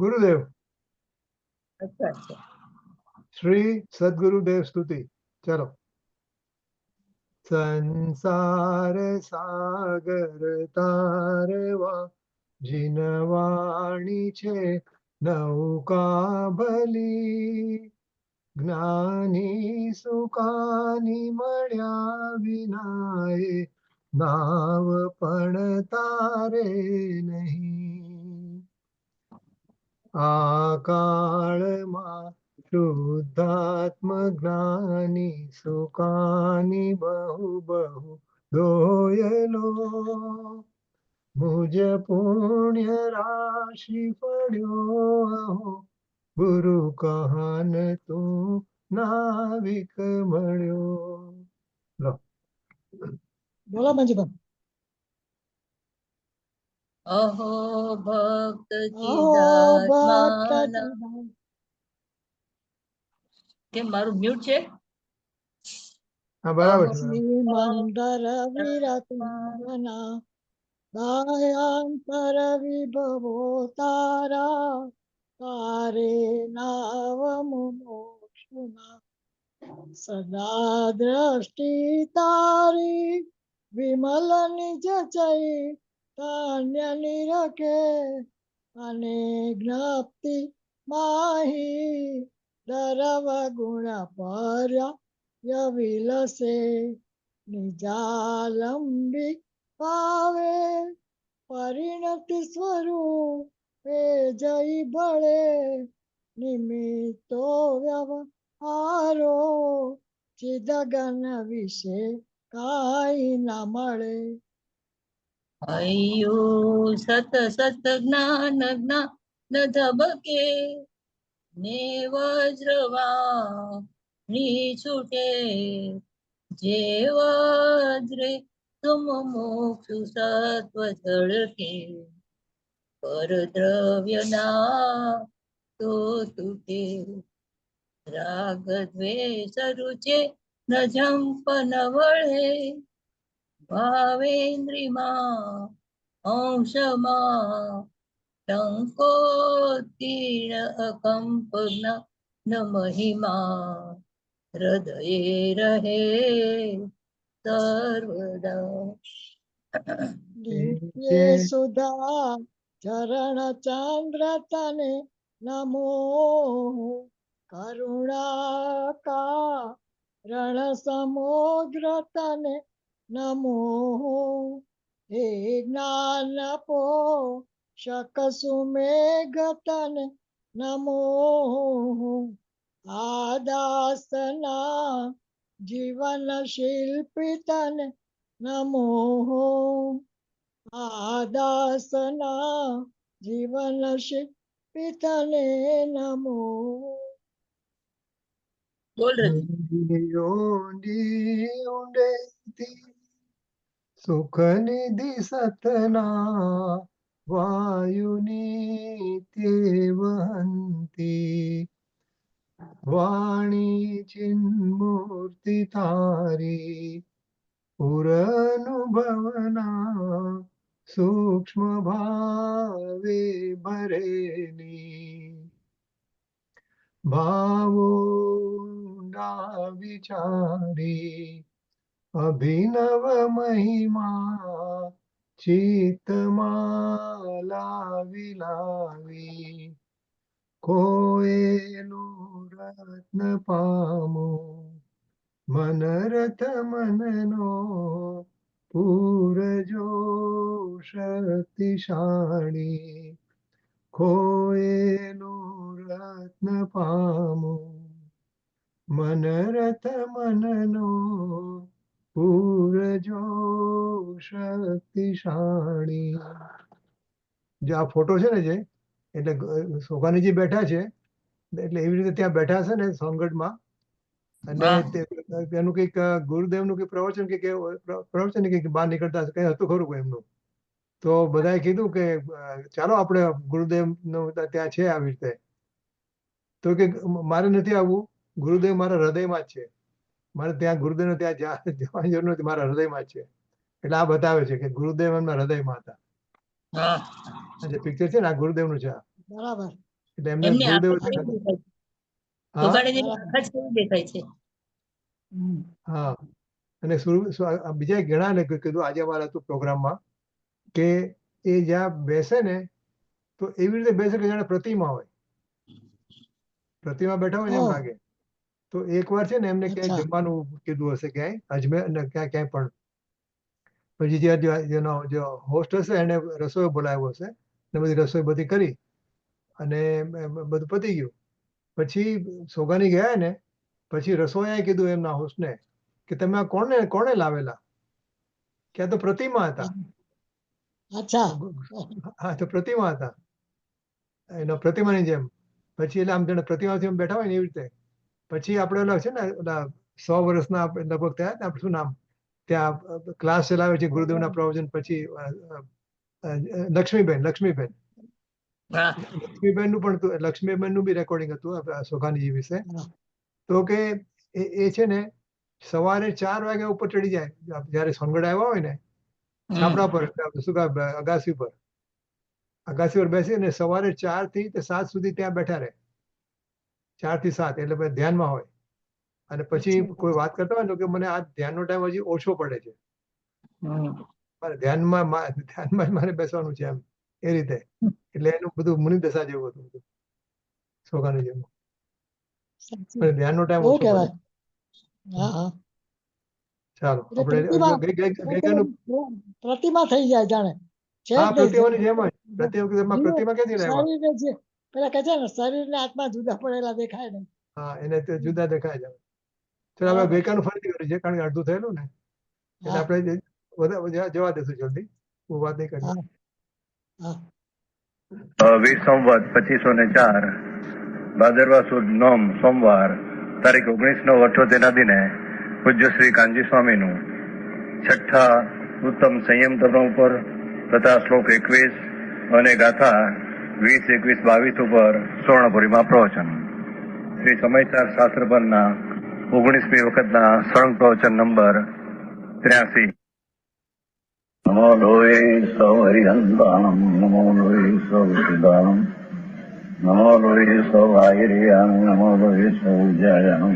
ગુરુદેવ. અચ્છા અચ્છા. શ્રી સદગુરુદેવ સ્તુતિ. ચલો. સંસાર સાગર તારવા જીનવાણી છે નૌકા ભલી, જ્ઞાની સુકાની મળ્યા વિનાએ નાવ પણ તારે નહીં. આ કાળમાં શુદ્ધાત્મ જ્ઞાની સુકાની બહુ બહુ દોયલો, મુજ પુણ્ય રાશિ પડ્યો અહો, ગુરુ કહાન તું નાવિક મળ્યો. લો. બોલો મંજુભાઈ. અહો ભક્ત ભક્ત કે મારું મ્યુટ છે. હા બરાબર છે. મંદર વિરતના દયાંતર વિભવો તારા, તારે નાવ મોક્ષના સદા દ્રષ્ટિ તારી, વિમલ નિજ ચઈ તાન્ય નિરખે અને જ્ઞપ્તિ માહી, દરવ ગુણ પર્યા વિલસે નિજાલંબી પાવે, પરિણતિ સ્વરૂપે જઈ બળે નિમિત્તો વ્યવહારો, ચિદગન વિશે કાંઈ ના મળે. અયું સત સત જ્ઞાન જ્ઞાન ધબકે ને વજ્રવાણી છૂટે, જે વજ્રે તુમ મોક્ષુ સત્વ ઝળકે, પર દ્રવ્ય ના તો તૂટે, રાગ દ્વેષ રૂચે ન જંપ ન વળે, ભાવેન્દ્રિમાં અંશમાં ટંકોત્તીર્ણ અકંપના ન મહિમા, હૃદયે રહે સર્વદા. નિત્ય સુધા ચરણ ચંદ્ર તને નમો, કરુણા કારણ સમુદ્ર તને નમો, હે જ્ઞાન પો શક સુમેઘ તને નમો, આદાસના જીવન શિલ્પી તને નમો, આદાસના જીવન શિલ્પી તને નમો. બોલ રજુ. ઊંડેથી સુખ નિધિ સતના વાયુની તે વહંતી, વાણી ચિન્મૂર્તિ તારી પુરનુભવના સૂક્ષ્મ ભાવે ભરેલી, ભાવો ના વિચારી અભિનવ મહિમા ચિત્તમાં લાવી લાવી, કોયેલું રત્ન પામું મનરથ મનનો પૂરજો શક્તિશાળી, ખોયેલું રત્ન પામું મનરથ મનનો પૂરજો શક્તિશાળી. જે આ ફોટો છે ને, જે એટલે સોગાનીજી બેઠા છે, એટલે એવી રીતે ત્યાં બેઠા છે ને સોનગઢમાં, અને એનું કઈક ગુરુદેવનું કઈક પ્રવચન કે પ્રવચન કઈક બહાર નીકળતા હશે, કઈ હતું ખરું એમનું. તો બધાએ કીધું કે ચાલો આપણે ગુરુદેવ નું ત્યાં છે આવી રીતે. તો કે મારે નથી આવવું, ગુરુદેવ મારા હૃદયમાં જ છે, મારે ત્યાં ગુરુદેવ ત્યાં જવાની જરૂર નથી, મારા હૃદયમાં જ છે. એટલે આ બતાવે છે કે ગુરુદેવ એમના હૃદયમાં હતા. જે પિક્ચર છે ને આ ગુરુદેવ નું છે. બરાબર. એટલે એમને એમની ગુરુદેવ આંખો કેવી દેખાય છે? હા સોગાણીજીની બરાબર. આંખ જ કેવી દેખાય છે? હમ. હા અને બીજા ઘણા ને કીધું આજે અમારા હતું પ્રોગ્રામમાં કે એ જ્યાં બેસે ને તો એવી રીતે બેસે કે જાણે પ્રતિમા હોય, પ્રતિમા બેઠા હોય ને એમ ઓહ, લાગે. તો એકવાર છે ને એમને ક્યાંય અચ્છા. જમવાનું કીધું હશે ક્યાંય અજમેર ને ક્યાંય પણ, પછી જેનો જે હોસ્ટ હશે એને રસોઈ બોલાવ્યો હશે ને બધી રસોઈ બધી કરી અને બધું પતી ગયું. પછી સોગાની ગયા ને પછી રસોઈયાએ કીધું એમના હોસ્ટને કે તમે આ કોણે લાવેલા, કે આ તો પ્રતિમા હતા. અચ્છા. હા તો પ્રતિમા હતા એનો પ્રતિમાની જેમ. પછી એટલે આમ જાણે પ્રતિમાથી આમ બેઠા હોય ને એવી રીતે. પછી આપણે ઓલા છે ને ઓલા 100 વર્ષના લગભગ થયા ને આપણે શું નામ ત્યાં ક્લાસ ચલાવે છે ગુરુદેવના પ્રવચન પછી લક્ષ્મીબેન હા લક્ષ્મીબેનનું પણ લક્ષ્મીબેનનું બી રેકોર્ડિંગ હતું સોગાનીજી વિશે. હા. તો કે એ છે ને સવારે 4 વાગ્યા ઉપર ચડી જાય જયારે સોનગઢ આવ્યા હોય ને છાપરા પર શું કહે અગાસી પર બેસી ને સવારે 4 થી 7 સુધી ત્યાં બેઠા રહે. 4 થી 7 એટલે બધા ધ્યાનમાં હોય અને પછી કોઈ વાત કરતા હોય ને તો કે મને આ ધ્યાનનો ટાઈમ હજી ઓછો પડે છે, મારે ધ્યાનમાં મારે બેસવાનું છે એમ એ રીતે. એટલે એનું બધું મુનિ દશા જેવું હતું સોગાની જેવું. સાચું. પણ ધ્યાનનો ટાઈમ બહુ ઓછો પડે. કહેવાય. હા હા. ચાલો એટલે આપણે ગઈકાલનું પ્રતિમા થઈ જાય જાણે છે હા જ નહીં. પ્રતિમાની જેમ જ પ્રતિમા ક્યાંથી લાવ્યા? શરીરને જે પેલા કહે છે ને શરીર ને આત્મા જુદા પડેલા દેખાય નહીં. હા એને તે જુદા દેખાય છે. ચલો આપણે બરાબર. ગઈકાલનું ફરીથી કર્યું છે કારણ કે અડધું થયેલું ને એટલે હા આપણે જવા દેશું જલ્દી, હું વાત નહીં કરીએ. હા હા. વીસ સંવત 2504 ભાદરવા સુદ નોમ સોમવાર તારીખ 19/9/78 દિને પૂજ્ય શ્રી કાનજી સ્વામીનું છઠ્ઠા ઉત્તમ સંયમ ધર્મ ઉપર તથા શ્લોક 21 અને ગાથા 20, 21, 22 ઉપર સુવર્ણપુરીમાં પ્રવચન. શ્રી સમયસાર શાસ્ત્ર પરના 19મી વખતના સળંગ પ્રવચન નંબર 83. નમો લોહે સૌ હરિહંતાણમ નમો લોહે સૌ સુદાનમ નમો લોહે સૌ આયર્યાન નમો લોહે સૌ જયનમ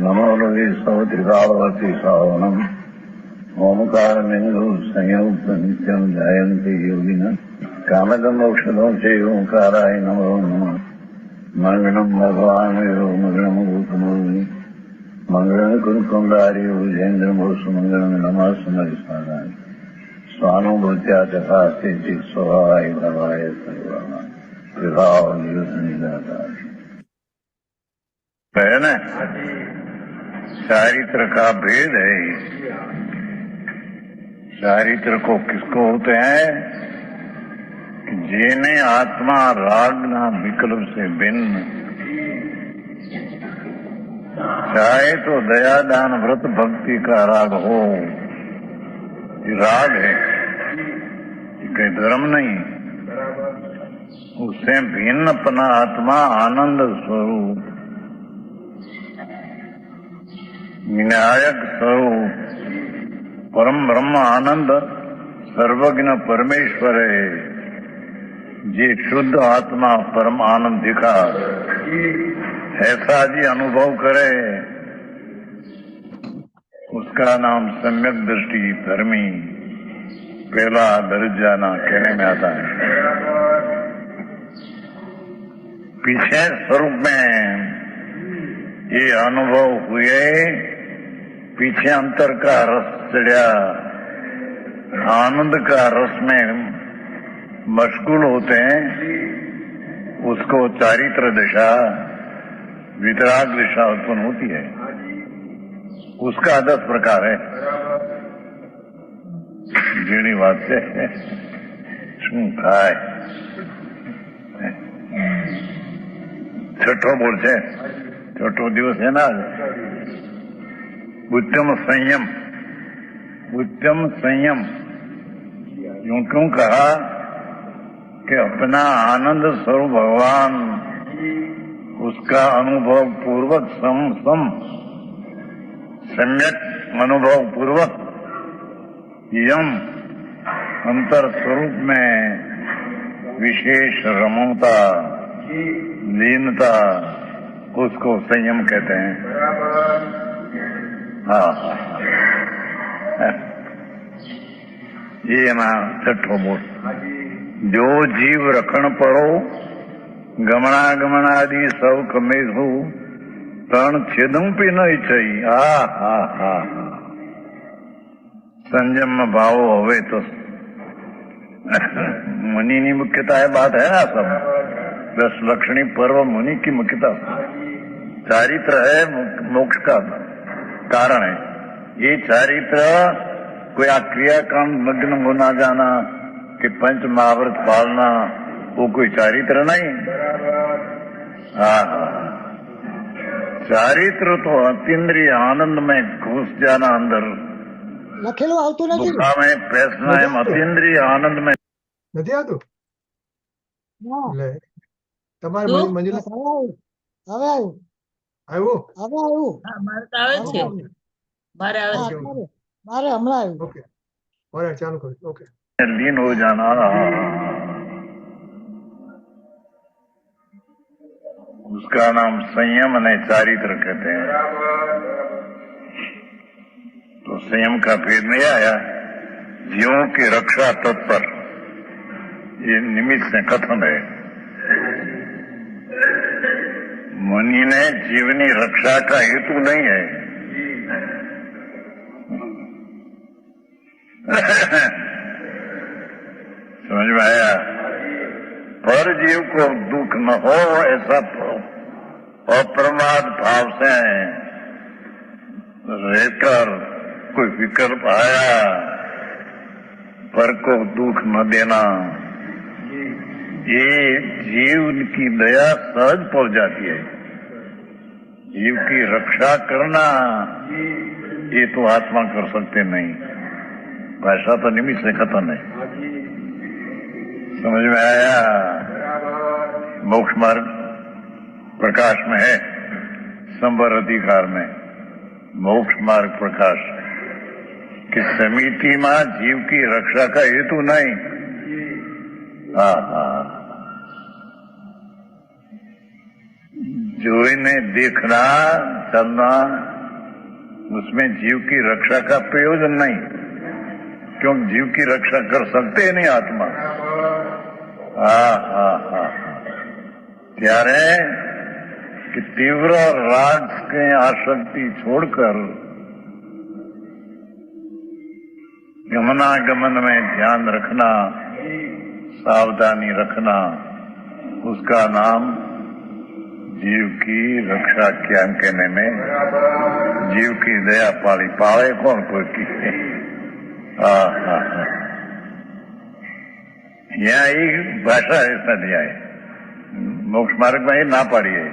નમો લોહે સૌ ત્રિકાળવતી સાવનમ ઓમકાર મેંદુ સંયુક્ત નિત્યમ જયંતિ યોગિન કામદમ ઔષધમ છે ઓંકારાય નમો નમઃ મંગળમ ભગવાન મંગળમ ભૂતમૂર્તિ મંગળમ કુંકુંડારી ભુજેન્દ્ર ભૂષ મંગળમ નમઃ સમરિસ્મરાય સ્વાનુભૂત્યા તથા સ્થિતિ સ્વભાવાય ભવાય સર્વમાં વિભાવ નિયુદ્ધ નિદાતા है ना। चारित्र का भेद है। चारित्र को किसको होते हैं? जेने आत्मा रागना विकल्प से भिन्न, चाहे तो दया दान व्रत भक्ति का राग हो, ये राग है, ये कोई धर्म नहीं। उससे भिन्न अपना आत्मा आनंद स्वरूप विनायक स्वरूप परम ब्रह्म आनंद सर्वज्ञ परमेश्वर है। जे शुद्ध आत्मा परम आनंद दिखा ऐसा जी अनुभव करे उसका नाम सम्यक दृष्टि धर्मी पहला दर्जा ना कहने में आता है। पीछे स्वरूप में ये अनुभव हुए, पीछे अंतर का रस चढ़ा, आनंद का रस में मशगूल होते हैं, उसको चारित्र दशा वितराग दशा उत्पन्न होती है। उसका 10 प्रकार है। જેની વાત છે શું થાય છઠ્ઠો બોલ છે, છઠ્ઠો દિવસ है ना। उत्तम संयम, उत्तम संयम यूं क्यों कहा कि अपना आनंद स्वरूप भगवान उसका अनुभव पूर्वक सम्यक अनुभव पूर्वक यम अंतर स्वरूप में विशेष रमणता, लीनता, उसको संयम कहते हैं। हाँ, ये ना छठो बोल। जो जीव रखण पड़ो गमनागमनादि सब कमेहु तण छेदं पे न इच्छई। हा संयम में भाव होवे तो मुनि की मुख्यता है, बात है ना सब। 10 लक्षणी पर्व मुनि की मुख्यता, चारित्र है मोक्ष का कारण है। ये चारित्र कोई क्रियाकांड मग्न होना जाना कि पंच महाव्रत पालना, वो कोई चारित्र नहीं। हाँ, चारित्र तो अतीन्द्रिय आनंद में घुस जाना अंदर, લખેલું આવતું નથી ને? गुफा में बैठना है, अतीन्द्रिय आनंद में। નથી આવતું? હા, એટલે તમારે શું? મંજુલા બસ હવે આવ્યું. હવે આવ્યું. આવ્યું? હવે આવ્યું. હા, મારે તો આવે જ હવે છે. આવ્યું. મારે આવે હા, છે. અત્યારે. મારે હમણાં આવ્યું. ઓકે, ઓલરાઈટ, ચાલુ કરું. ઓકે, लीन हो जाना, उसका नाम संयम और चारित्र कहते हैं। तो संयम का भेद नहीं आया। जीवों की रक्षा तत्पर, ये निमित्त से कथन है। मुनि ने जीवनी रक्षा का हेतु नहीं है। समझ में आया? पर जीव को दुख न हो ऐसा अप्रमाद भाव से रहकर कोई विकल्प आया, पर को दुख न देना, ये जीव की दया सहज पहुंच जाती है। जीव की रक्षा करना ये तो आत्मा कर सकते नहीं, भाषा तो निमित्त से खत्म है। समझ में आया? मोक्ष मार्ग प्रकाश में है, संवर अधिकार में मोक्ष मार्ग प्रकाश कि समिति में जीव की रक्षा का हेतु नहीं। हाँ, जो इन्हें देखना चलना, उसमें जीव की रक्षा का प्रयोजन नहीं, क्योंकि जीव की रक्षा कर सकते नहीं आत्मा। हाँ, त्यारे कि तीव्र राग के आसक्ति छोड़कर गमनागमन में ध्यान रखना, सावधानी रखना, उसका नाम जीव की रक्षा क्या कहने में, जीव की दया पाली पाले कौन कोई की। हाँ, यहाँ एक भाषा ऐसा दिया है, मोक्ष मार्ग में ही ना पाड़ी है,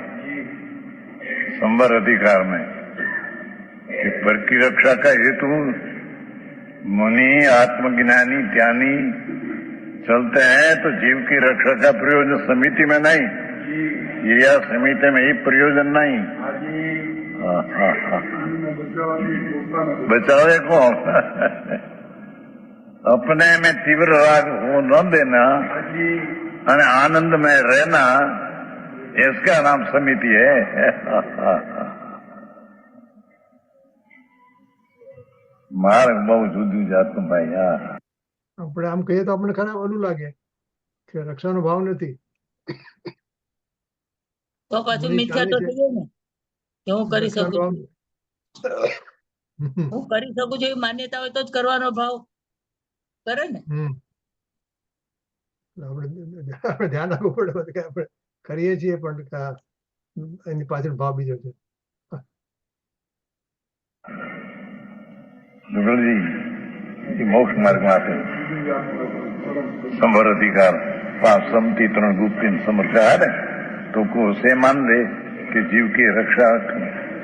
संवर अधिकार में कि पर की रक्षा का हेतु मुनि आत्मज्ञानी ज्ञानी चलते हैं तो जीव की रक्षा का प्रयोजन समिति में नहीं, यह समिति में ही प्रयोजन नहीं। बचावे कौन? अपने में तीव्र राग हो न देना और आनंद में रहना, इसका नाम समिति है। मार्ग बहुत जुदू जाતું ભાઈ યાર। આપણે આમ કહીએ તો આપણને ખરાબ ઓલું લાગે કે રક્ષાનો ભાવ નથી। તો પાછું મને મિથ્યા ચાલે તો છે। થઈ જાય ને કે હું કરી રક્ષાનો શકું ભાવ છું, હું કરી શકું છું એવી માન્યતા હોય તો જ કરવાનો ભાવ કરે ને। આપણે ધ્યાન રાખવું પડે કે આપણે કરીએ છીએ પણ એની પાછળ ભાવ બીજો છે। जुगल जी ये मोक्ष मार्ग में आते संवर अधिकार पांच सम्मति तरण गुप्ति समर्थ है, तो को उसे मान दे कि जीव की रक्षा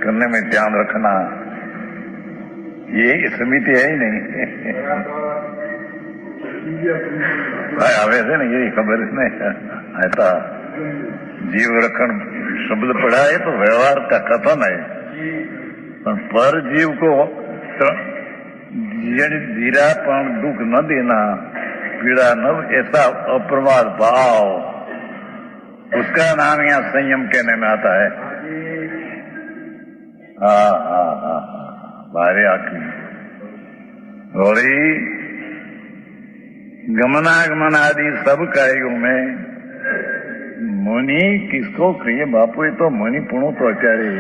करने में ध्यान रखना, ये समिति है ही नहीं। आवे से ना यही खबर नहीं ऐसा जीव रक्षण शब्द पढ़ा है तो व्यवहार का कथन है, पर जीव को जीरा पण दुख न देना पीड़ा न, ऐसा अप्रमाद भाव, उसका नाम यहाँ संयम कहने में आता है। बारे आखिर थोड़ी गमनागमन आदि सब कार्यों में मुनि किसको कहिए बापू, ये तो मुनि पुणु तो अत्यारे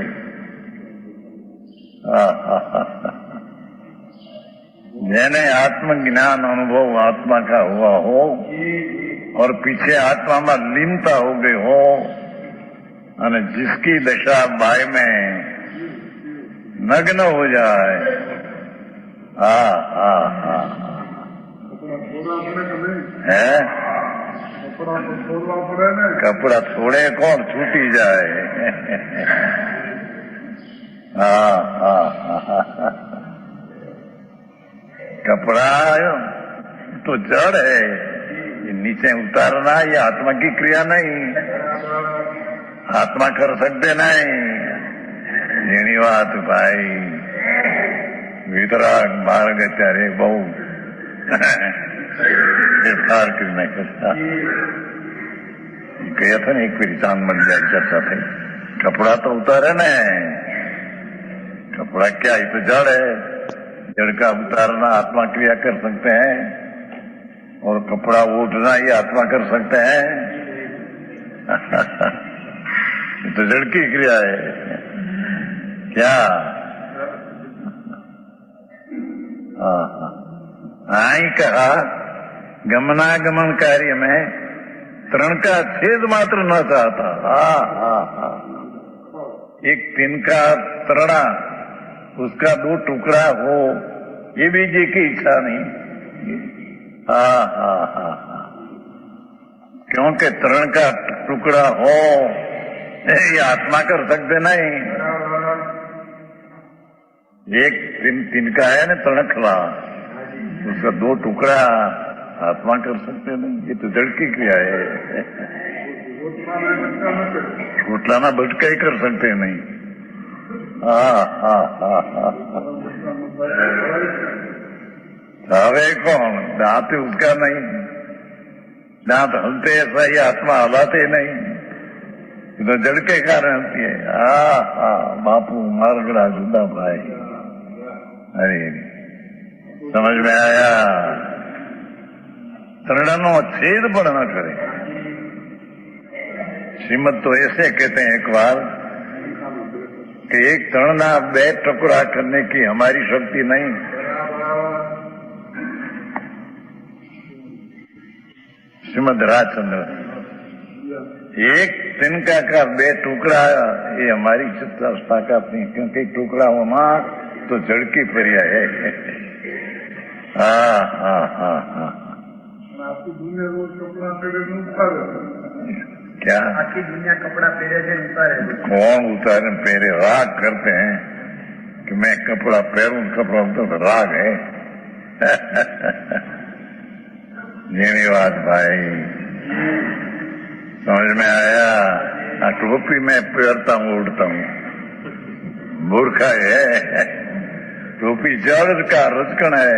જેને આત્મજ્ઞાન અનુભવ આત્મા का हुआ हो और पीछे आत्मा में लीनता हो गई हो, और जिसकी दशा बाय में नग्न हो जाए, है कपड़ा छोड़े कौन, छूटी जाए। कपड़ा तो जड़ है, ये नीचे उतारना ये आत्मा की क्रिया नहीं, आत्मा कर सकते नहीं। જેની વાત ભાઈ વિતરાગ માર્ગ અત્યારે બહુ ફેરફાર કરી નાખ્યો છે। ગયા હતા ને એક ફેરી ચાંદ મળી જાય ચર્ચા થઈ, कपड़ा तो उतारे न, कपड़ा क्या ही तो जड़ है, जड़ का उतारना आत्मा क्रिया कर सकते हैं, और कपड़ा उठना ये आत्मा कर सकते हैं। ये तो जड़ की क्रिया है क्या। आई कहा गमनागमन कार्य में तृण का छेद मात्र न चाहता। एक तिनका तृणा उसका दो टुकड़ा हो ये भी जी की इच्छा नहीं। क्योंकि तृण का टुकड़ा हो ये आत्मा कर सकते नहीं। एक तिनका है ना तृणखला, उसका दो टुकड़ा आत्मा कर सकते नहीं, ये तो जड़ की क्रिया है। छोटलाना बटका ही कर सकते नहीं। हवे कौन दांत उसका नहीं, दांत हलते ऐसा ही आत्मा हलाते नहीं, तो जड़ के कारण हलती है। बापू मारगड़ा जुदा भाई, अरे समझ में आया। तृणनो छेद पण न करे। श्रीमद तो ऐसे कहते हैं एक बार कि एक तृणना बे टुकड़ा करने की हमारी शक्ति नहीं। श्रीमद राजचंद्र, एक तिनका का बे टुकड़ा ये हमारी ताकत नहीं, क्योंकि टुकड़ा होना तो जड़ की पर्या है। आखी दुनिया रोज कपड़ा पहरे उतारे, क्या आखी दुनिया कपड़ा पहरे से उतारे। कौन उतारे पहरे? राग करते हैं कि मैं कपड़ा पहरूं, कपड़ा तो राग है। जेनी बात भाई समझ में आया। टोपी मैं पहनता हूँ उड़ता हूँ, मूर्खा है। टोपी जड़ का रचकन है,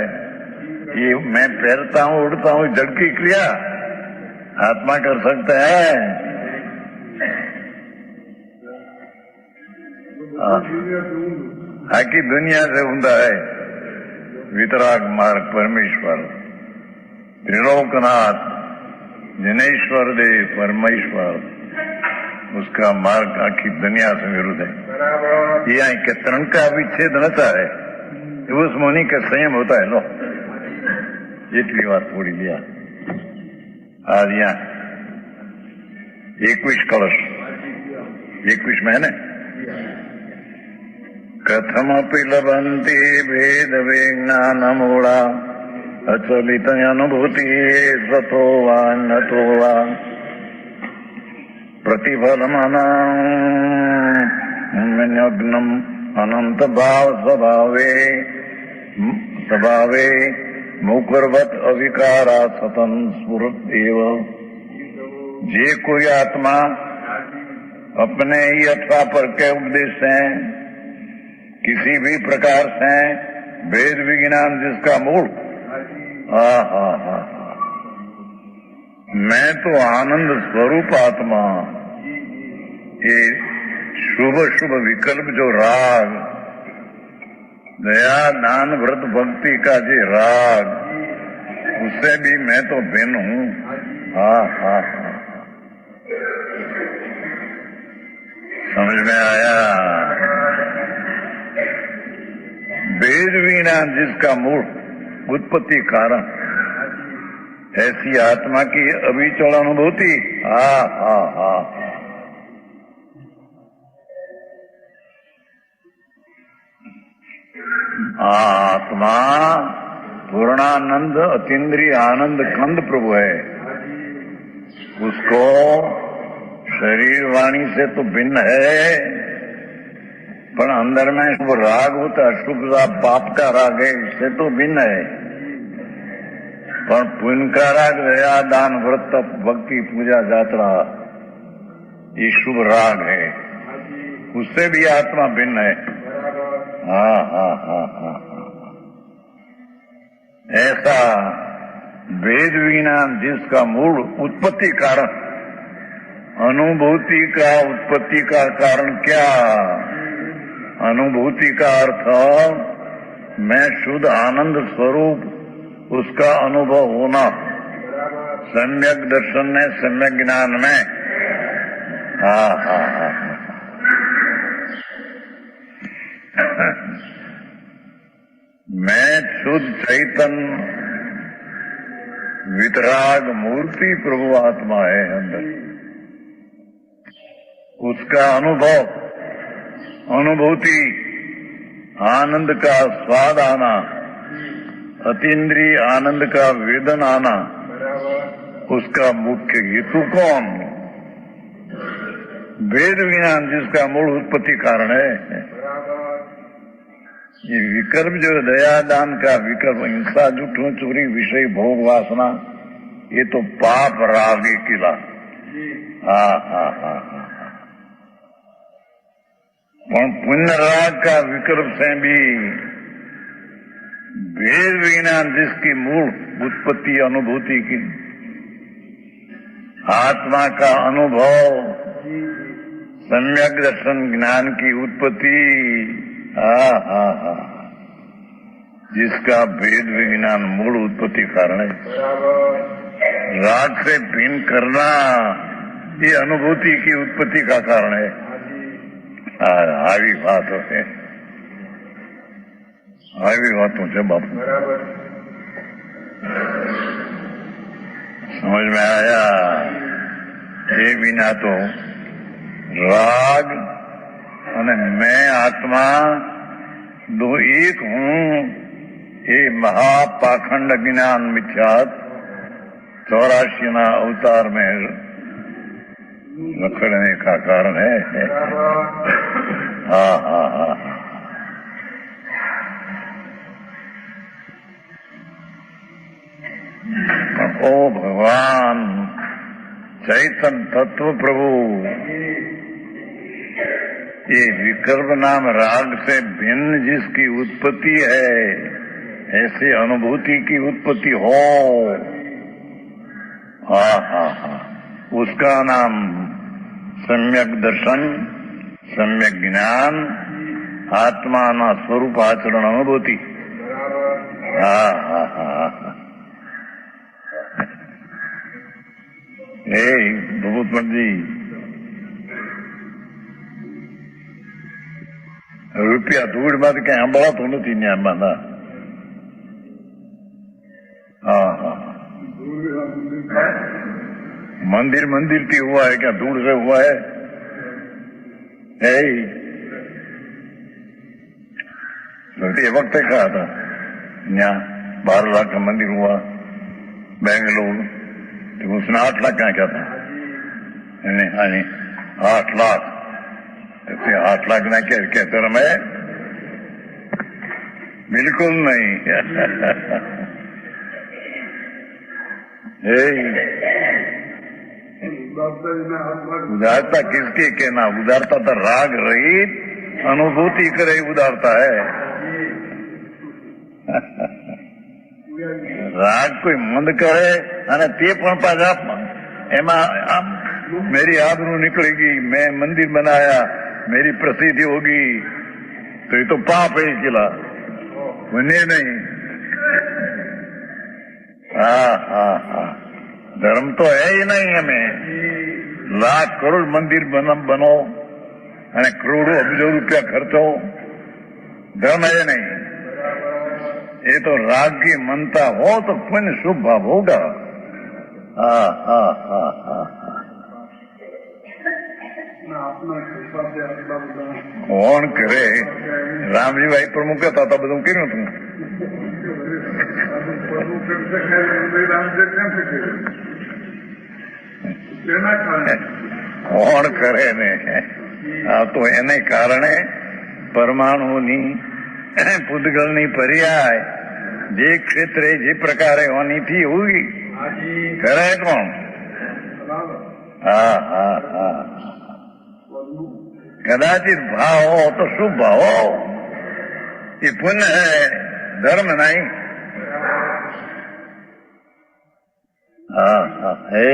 ये मैं पहनता हूँ उड़ता हूँ जड़ की क्रिया आत्मा कर सकते हैं। आखी दुनिया से ऊंधा है वितराग मार्ग परमेश्वर त्रिलोकनाथ जिनेश्वर देव परमेश्वर, उसका मार्ग आखी दुनिया से विरुद्ध है। ये यहाँ के तृण का विच्छेद नता है, उस मुनि का संयम होता है। लो એટલી વાત થોડી લ્યા। आज यहाँ 21 कलश 21 में है न। कथमपि लभन्ते भेद विज्ञानमूढा अचलित अनुभूति सतो वा नतो वा प्रतिफलमनग्नम् अनंत भाव स्वभावे मुकुरवत अविकारा सतन स्फुरत एव। जे कोई आत्मा अपने ही अथवा पर के उपदेश से किसी भी प्रकार से वेद विज्ञान जिसका मूल मैं तो आनंद स्वरूप आत्मा, ये शुभ शुभ विकल्प जो राग, दया दान व्रत भक्ति का जो राग, उससे भी मैं तो भिन्न हूँ। हाँ हाँ हाँ, समझ में आया? वेद वीणा जिसका मूल उत्पत्ति कारण, ऐसी आत्मा की अविचल अनुभूति। हा हा हा, आत्मा पूर्णानंद अतीन्द्रिय आनंद कंद प्रभु है। उसको शरीर वाणी से तो भिन्न है, पर अंदर में शुभ राग होता है, शुभ पाप का राग है, इससे तो भिन्न है। पर पुण्य का राग, दया दान व्रत भक्ति पूजा यात्रा, ये शुभ राग है, उससे भी आत्मा भिन्न है। हाँ हाँ हाँ हाँ, ऐसा वेद वीणा जिसका मूल उत्पत्ति कारण, अनुभूति का उत्पत्ति का कारण क्या? अनुभूति का अर्थ मैं शुद्ध आनंद स्वरूप, उसका अनुभव होना, सम्यक दर्शन में, सम्यक ज्ञान में। हाँ हाँ हाँ, मैं शुद्ध चैतन्य वितराग मूर्ति प्रभु आत्मा है अंदर, उसका अनुभव, अनुभूति, आनंद का स्वाद आना, अतीन्द्रिय आनंद का वेदन आना, उसका मुख्य हेतु कौन? वेद विज्ञान जिसका मूल उत्पत्ति कारण है। ये विकल्प जो दया दान का विकल्प, हिंसा झूठों चोरी विषय भोग वासना, ये तो पाप राग किला। हाँ हाँ हाँ हाँ, पुण्य राग का विकल्प से भी वेद विज्ञान जिसकी मूल उत्पत्ति अनुभूति की, आत्मा का अनुभव, सम्यक दर्शन ज्ञान की उत्पत्ति। हाँ हाँ हाँ, जिसका वेद विज्ञान मूल उत्पत्ति कारण है। राग से भिन्न करना ये अनुभूति की उत्पत्ति का कारण है। આવી વાતો છે, આવી વાતો છે બાપુ, समझ में आया? ये बिना तो राग અને मैं आत्मा दो एक हूँ, ये महापाखंड ज्ञान मिथ्यात 84 ना अवतार में रखने का कारण है। हाँ हाँ हाँ, ओ भगवान चैतन्य तत्व प्रभु, ये विकल्प नाम राग से भिन्न जिसकी उत्पत्ति है, ऐसे अनुभूति की उत्पत्ति हो। हाँ हाँ हाँ, उसका नाम सम्यक दर्शन, सम्यक ज्ञान, आत्मा ना स्वरूप आचरण अनुभूति। हाँ हाँ हाँ, भूपत जी રૂપિયા ધૂળમાંથી કઈ સાંભળાતું નથી ને આમાં। हाँ हाँ, मंदिर मंदिर की हुआ है क्या, दूर से हुआ है? ये वक्त कहा था यहाँ 12 लाख का मंदिर हुआ बेंगलुरु, तो उसने 8 लाख क्या था? हाँ 8 लाख, 8 लाख ना क्या कहते रहे? बिल्कुल नहीं। उदारता किसकी कहना? उदारता तो राग रहित अनुभूति करे उदारता है। राग कोई मंद करे અને તે પણ પાછા एमा आम मेरी आबरू निकलेगी, मैं मंदिर बनाया, मेरी प्रसिद्धि होगी, तो ये तो पाप है किला, पुण्य नहीं। हाँ हाँ हाँ, धर्म तो है ही नहीं हमें। लाख करोड़ मंदिर बनो અને કરોડો અબજો રૂપિયા ખર્ચો, ધર્મ है नहीं। ये तो राग की मनता हो तो पुण्य शुभ भाव होगा। हाँ हाँ हाँ हाँ આપના કૃપા છે આટલા બધા કોણ કરે? રામજીભાઈ પ્રમુખ હતા તો બધું કર્યું હતું। પ્રભુ કરશે ખરી રામજે કેમ કર્યું તેના કારણે કોણ કરે ને? આ તો એને કારણે પરમાણુની પૂતગલની પર્યાય જે ક્ષેત્રે જે પ્રકારે હોની थी हुई, હાજી કરે કોણ? બરાબર હા હા હા, બધું कदाचित भाव हो तो शुभ भाव हो, ये पुण्य है, धर्म नहीं। हाँ हाँ है,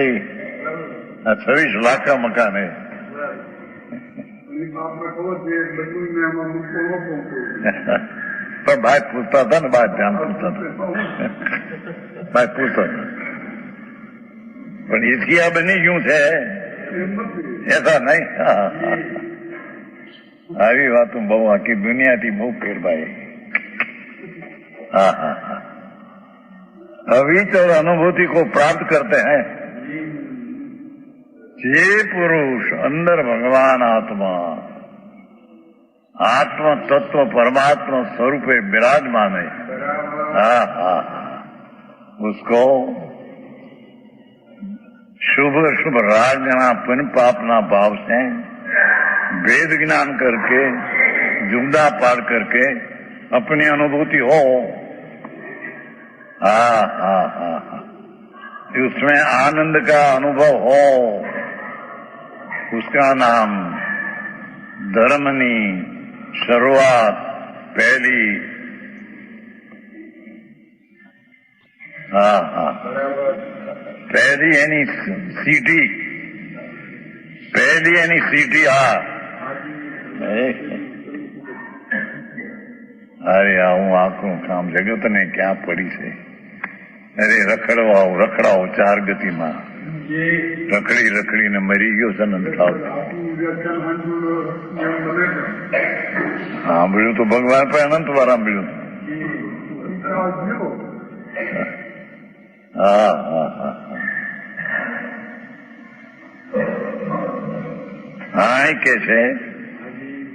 26 लाख का मकान है। આપણે ખબર છે બધું ને આમાં મૂકો पर भाई पूछता था ना, बात ध्यान पूछता था, भाई पूछता था, पर इसकी अब नहीं यूं थे, એમ નથી ऐसा नहीं। हाँ हाँ, આવી વાતો બહુ આખી દુનિયાથી બહુ ફેરવાય। हाँ हाँ हाँ, अविचल अनुभूति को प्राप्त करते हैं જે પુરુષ અંદર ભગવાન આત્मा आत्मा तत्व परमात्मा स्वरूपे विराजमान है। हाँ हाँ हाँ, उसको शुभ शुभ राजना पुण्य पापना भाव से वेद ज्ञान करके जुमदा पार करके अपनी अनुभूति हो। हाँ हाँ हाँ हाँ, उसमें आनंद का अनुभव हो, उसका नाम धर्मनी शुरुआत पहली। हाँ हाँ, पहली यानी सीटी, पहली यानी सीटी। हाँ, अरे આવું આખું કામ જગત ને ક્યાં પડી છે? અરે રખડાઓ ચાર ગતિમાં, રખડી રખડીને મરી ગયો છે નંદલાલ। આપણું વ્યાખ્યાન સાંભળ્યું એમ બને છે સાંભળ્યું તો ભગવાન પણ અનંત વાર સાંભળ્યું। વિકાસ ગયો हाँ हाँ हाँ हाँ, कैसे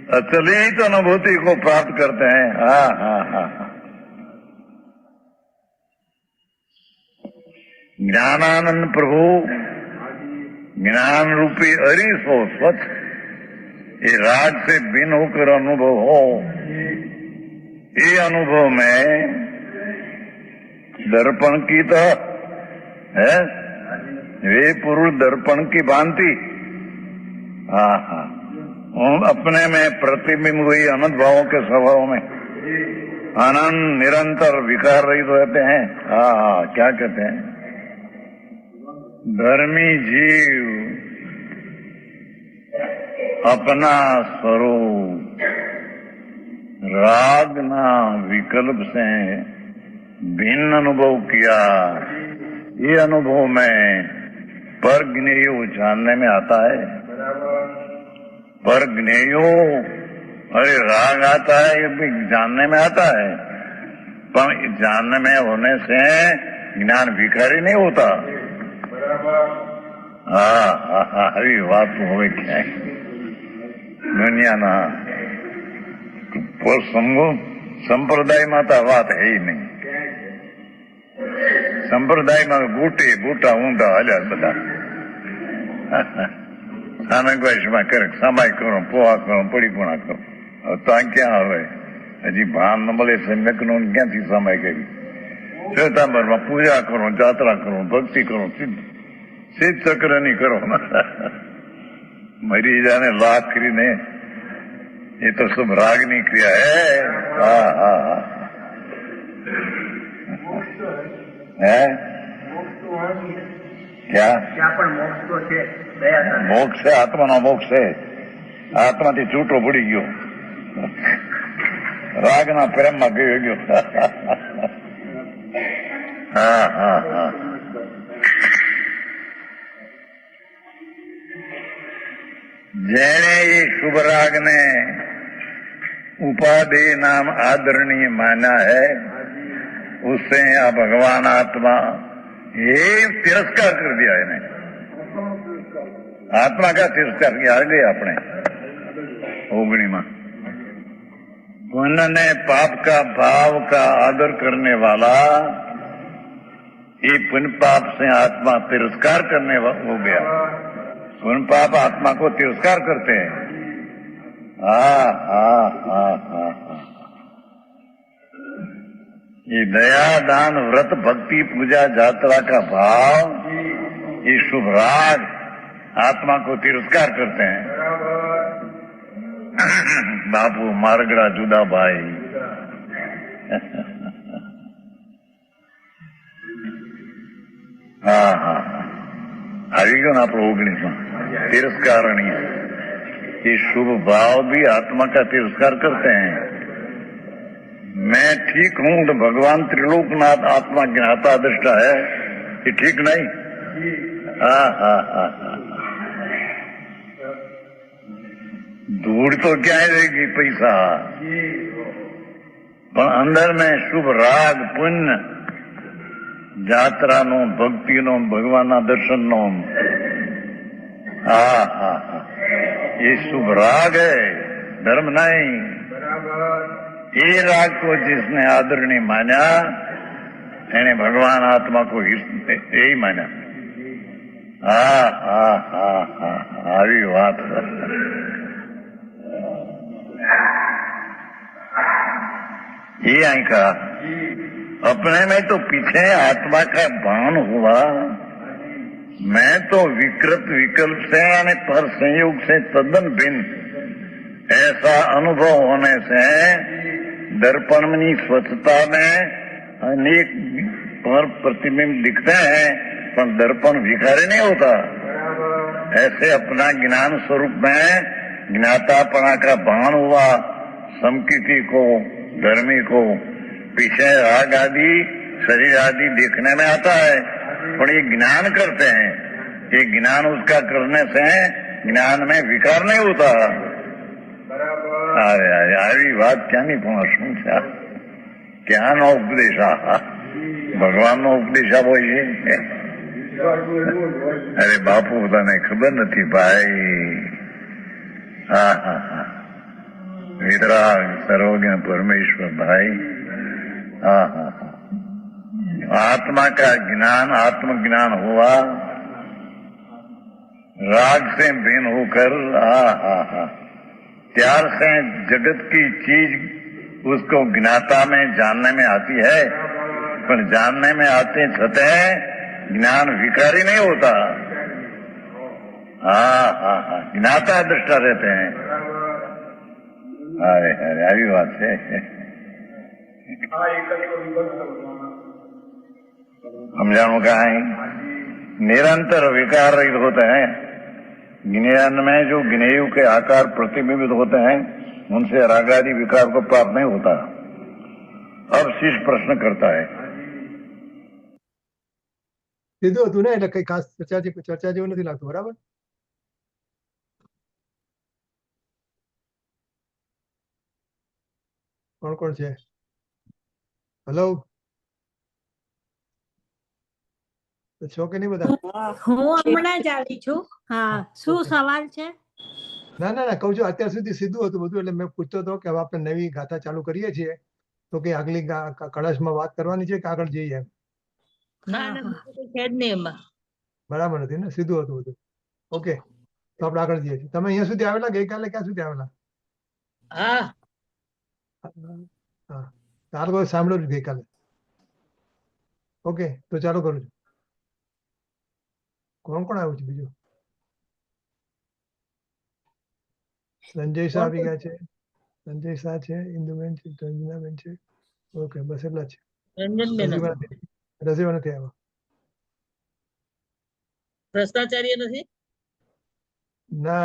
अचलित अनुभूति को प्राप्त करते हैं। हाँ हाँ हाँ हाँ, ज्ञानानंद प्रभु ज्ञान रूपी अरिस हो स्वच्छ, ये राग से भिन्न होकर अनुभव हो। ये अनुभव में दर्पण की तो है, वे पुरुष दर्पण की भांति। हाँ हाँ, अपने में प्रतिबिंब हुई अनंत भावों के स्वभाव में आनंद निरंतर विकार रहित रहते हैं। हाँ हाँ, क्या कहते हैं? धर्मी जीव अपना स्वरूप राग ना विकल्प से भिन्न अनुभव किया। ये अनुभव में पर ज्ञेयो जानने में आता है। पर ज्ञेयो, अरे राग आता है ये भी जानने में आता है, पर जानने में होने से ज्ञान विकारी नहीं होता। हाँ हाँ हाँ, अभी बात तो हो क्या दुनिया ना संप्रदाय में तो बात है ही नहीं। संप्रदाय में बूटा ऊंडा हल्या बता સામયમાં કરે, સમય કરો, પોહા કરો, પડીપુણા કરો। હવે તો આ ક્યાં આવે? હજી ભાન ન મળે સમ્યક નો, ક્યાંથી સમય કરી? શ્વેતાંબરમાં પૂજા કરો, જાત્રા કરો, ભક્તિ કરો, સિદ્ધ ચક્ર ની કરો। મરી જાને લાખ કરીને, એ તો સબ રાગની ક્રિયા હે। હા હા હા, હે क्या ત્યાં પણ મોક્ષ તો છે દયા સાથે. મોક્ષ છે, આત્માનો મોક્ષ છે. આત્માથી છૂટો પડી ગયો, રાગના પ્રેમમાં ગયો. હા હા હા. જેણે એ શુभ राग ने उपाधि नाम आदरणीय माना है, उससे यहाँ भगवान आत्मा ये तिरस्कार कर दिया है। आत्मा का तिरस्कार किया आगे अपने ओगणी में पुण्य ने पाप का भाव का आदर करने वाला, ये पुण्य पाप से आत्मा तिरस्कार करने हो गया। पुण्य पाप आत्मा को तिरस्कार करते हैं। हाँ हाँ हाँ हाँ हाँ। ये दया दान व्रत भक्ति पूजा यात्रा का भाव, ये शुभ राग आत्मा को तिरस्कार करते हैं। बापू मारगड़ा जुदा भाई। हाँ हाँ हाँ, આવી ગયો ને આપણો 19 तिरस्कारणीय। ये शुभ भाव भी आत्मा का तिरस्कार करते हैं। मैं ठीक हूं तो भगवान त्रिलोकनाथ आत्मा ज्ञाता दृष्टा है, ये ठीक नहीं। हाँ हाँ हाँ हाँ। धूड़ तो क्या रहेगी पैसा, पर अंदर में शुभ राग पुण्य यात्रा नो भक्ति नो भगवान दर्शन नो, हाँ हाँ हाँ, ये शुभ राग है, धर्म नहीं। ये राग को जिसने आदरणीय माना, એને ભગવાન આત્મા को यही माना। हाँ हाँ हाँ हाँ, આવી વાત। ये आंखा अपने में तो पीछे आत्मा का भान हुआ, मैं तो विकृत विकल्प से यानी पर संयोग से तद्दन भिन्न, ऐसा अनुभव होने से दर्पण में स्वच्छता में अनेक पर प्रतिबिंब दिखते हैं, पर दर्पण विकारी नहीं होता। ऐसे अपना ज्ञान स्वरूप में ज्ञातापना का भान हुआ, समकृति को धर्मी को पीछे राग आदि शरीर आदि देखने में आता है, पर ये ज्ञान करते हैं। ये ज्ञान उसका करने से ज्ञान में विकार नहीं होता। अरे अरे આવી વાત ક્યાંની પણ શું છે? ક્યાંનો ઉપદેશ? ભગવાનનો ઉપદેશ આપો છે? અરે બાપુ તને ખબર નથી ભાઈ। હા હા હા, વિતરાગ સર્વज्ञ परमेश्वर भाई। हाँ हाँ हाँ, आत्मा का ज्ञान आत्मज्ञान हुआ, राग से भिन्न होकर। हाँ हाँ हाँ, त्यार से जगत की चीज उसको ज्ञाता में जानने में आती है, पर जानने में आते छते ज्ञान विकारी नहीं होता। हाँ हाँ हाँ, ज्ञाता दृष्टा रहते हैं। अरे अरे આવી વાત છે। समझाणु कहा है, निरंतर विकार रहित होते हैं। ज्ञान में जो ज्ञेय के आकार प्रतिबिंबित होते हैं, उनसे रागादि विकार को प्राप्त नहीं होता। अब शिष्य प्रश्न करता है। કીધું હતું ને, એટલે કઈ ખાસ ચર્ચા જેવું નથી લાગતું, બરાબર? કોણ કોણ છે? હેલો, છો કે નહીં બધા? હું હમણાં જ આવી છું। હા, શું સવાલ છે? ના ના ના, કહું છું અત્યાર સુધી સીધું હતું બધું, એટલે મેં પૂછતો હતો કે હવે આપણે નવી ગાથા ચાલુ કરીએ છીએ, તો કે આગલી કળશમાં વાત કરવાની છે કે આગળ જઈએ એમ? ના ના, બીજું કંઈ છે જ નહીં એમાં। બરાબર નથી ને? સીધું હતું બધું? ઓકે, તો આપણે આગળ જઈએ છીએ। તમે અહીંયા સુધી આવેલા? ગઈકાલે ક્યાં સુધી આવેલા? હા, હા, તારું કોઈ સાંભળ્યું જ ગઈકાલે? ઓકે, તો ચાલુ કરું છું। કોણ કોણ આવ્યું છે બીજું? સંજય શાહ આવી ગયા છે, સંજય શાહ છે, ઇન્દુબેન છે, રંજનાબેન છે। ઓકે, બસ એટલા જ છે। રંજનબેન રસીબા નથી આવ્યા। ભ્રષ્ટાચાર્ય નથી? ના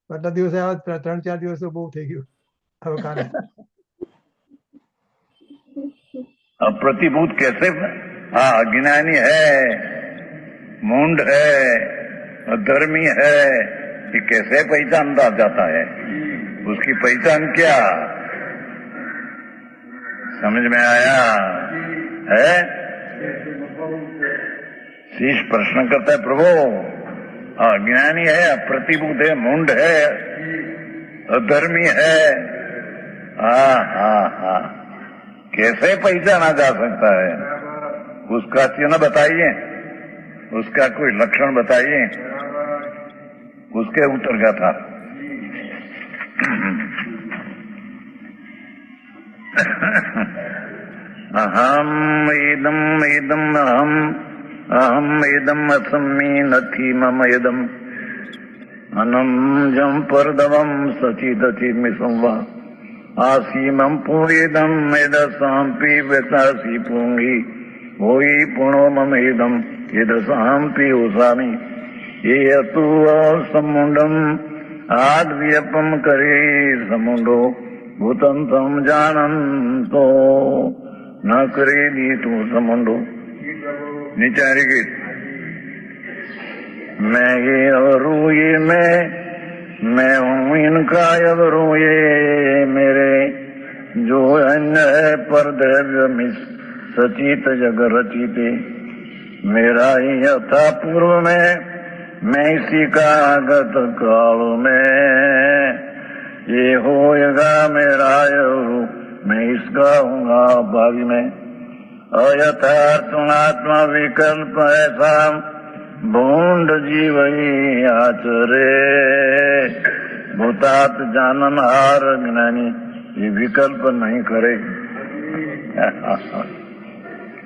આટલા દિવસે આવ્યા 3-4 દિવસ તો બહુ થઈ ગયું હવે કાલે अप्रतिभूत कैसे? हाँ, अज्ञानी है, मूंड है, अधर्मी है, ये कैसे पहचानता जाता है? उसकी पहचान क्या? समझ में आया है? शीश प्रश्न करता है, प्रभु अज्ञानी है, अप्रतिभूत है, मूंड है, अधर्मी है, हाँ हाँ हाँ, कैसे पहचाना जा सकता है? उसका चिन्ह बताइए, उसका कोई लक्षण बताइए। उसके उत्तर का था अहम इदम इदम अहम इदम असमी नथी मम इदम अनंजम परदवम सचिदचिमि संवा आसीमं पूरिदम यदसाम्पि व्यसासी पूंगी वोई पुणो मम इदम यदसाम्पि उसामी ये अतु समुंडम आद्व्यपम करे समुंडो भूतं तम जानन्तो न करे नीतु समुंडो। निचारी गीत मैं ये और ये मैं हूँ इनका अवरू ये मेरे जो अन्य है पर दैव्य मिस सचित जग रचिते मेरा ही यथा पूर्व में मैं इसी का आगत काल में ये होएगा मेरा अवरू मैं इसका हूँगा भावी में अयथार्थात्मा विकल्प ऐसा भूंड जीव ही आचरे भूतात जानन हार ज्ञानी ये विकल्प नहीं करे।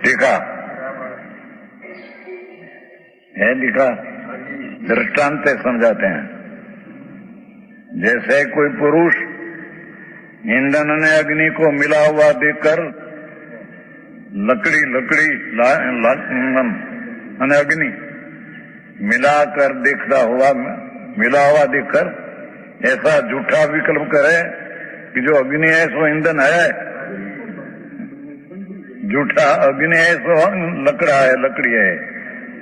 टीका है, टीका दृष्टांत से समझाते हैं। जैसे कोई पुरुष ईंधन ने अग्नि को मिला हुआ देखकर लकड़ी अग्नि मिलाकर देखता हुआ मिला हुआ देखकर ऐसा झूठा विकल्प करे कि जो अग्नि है सो ईंधन है, झूठा अग्नि है सो लकड़ी है,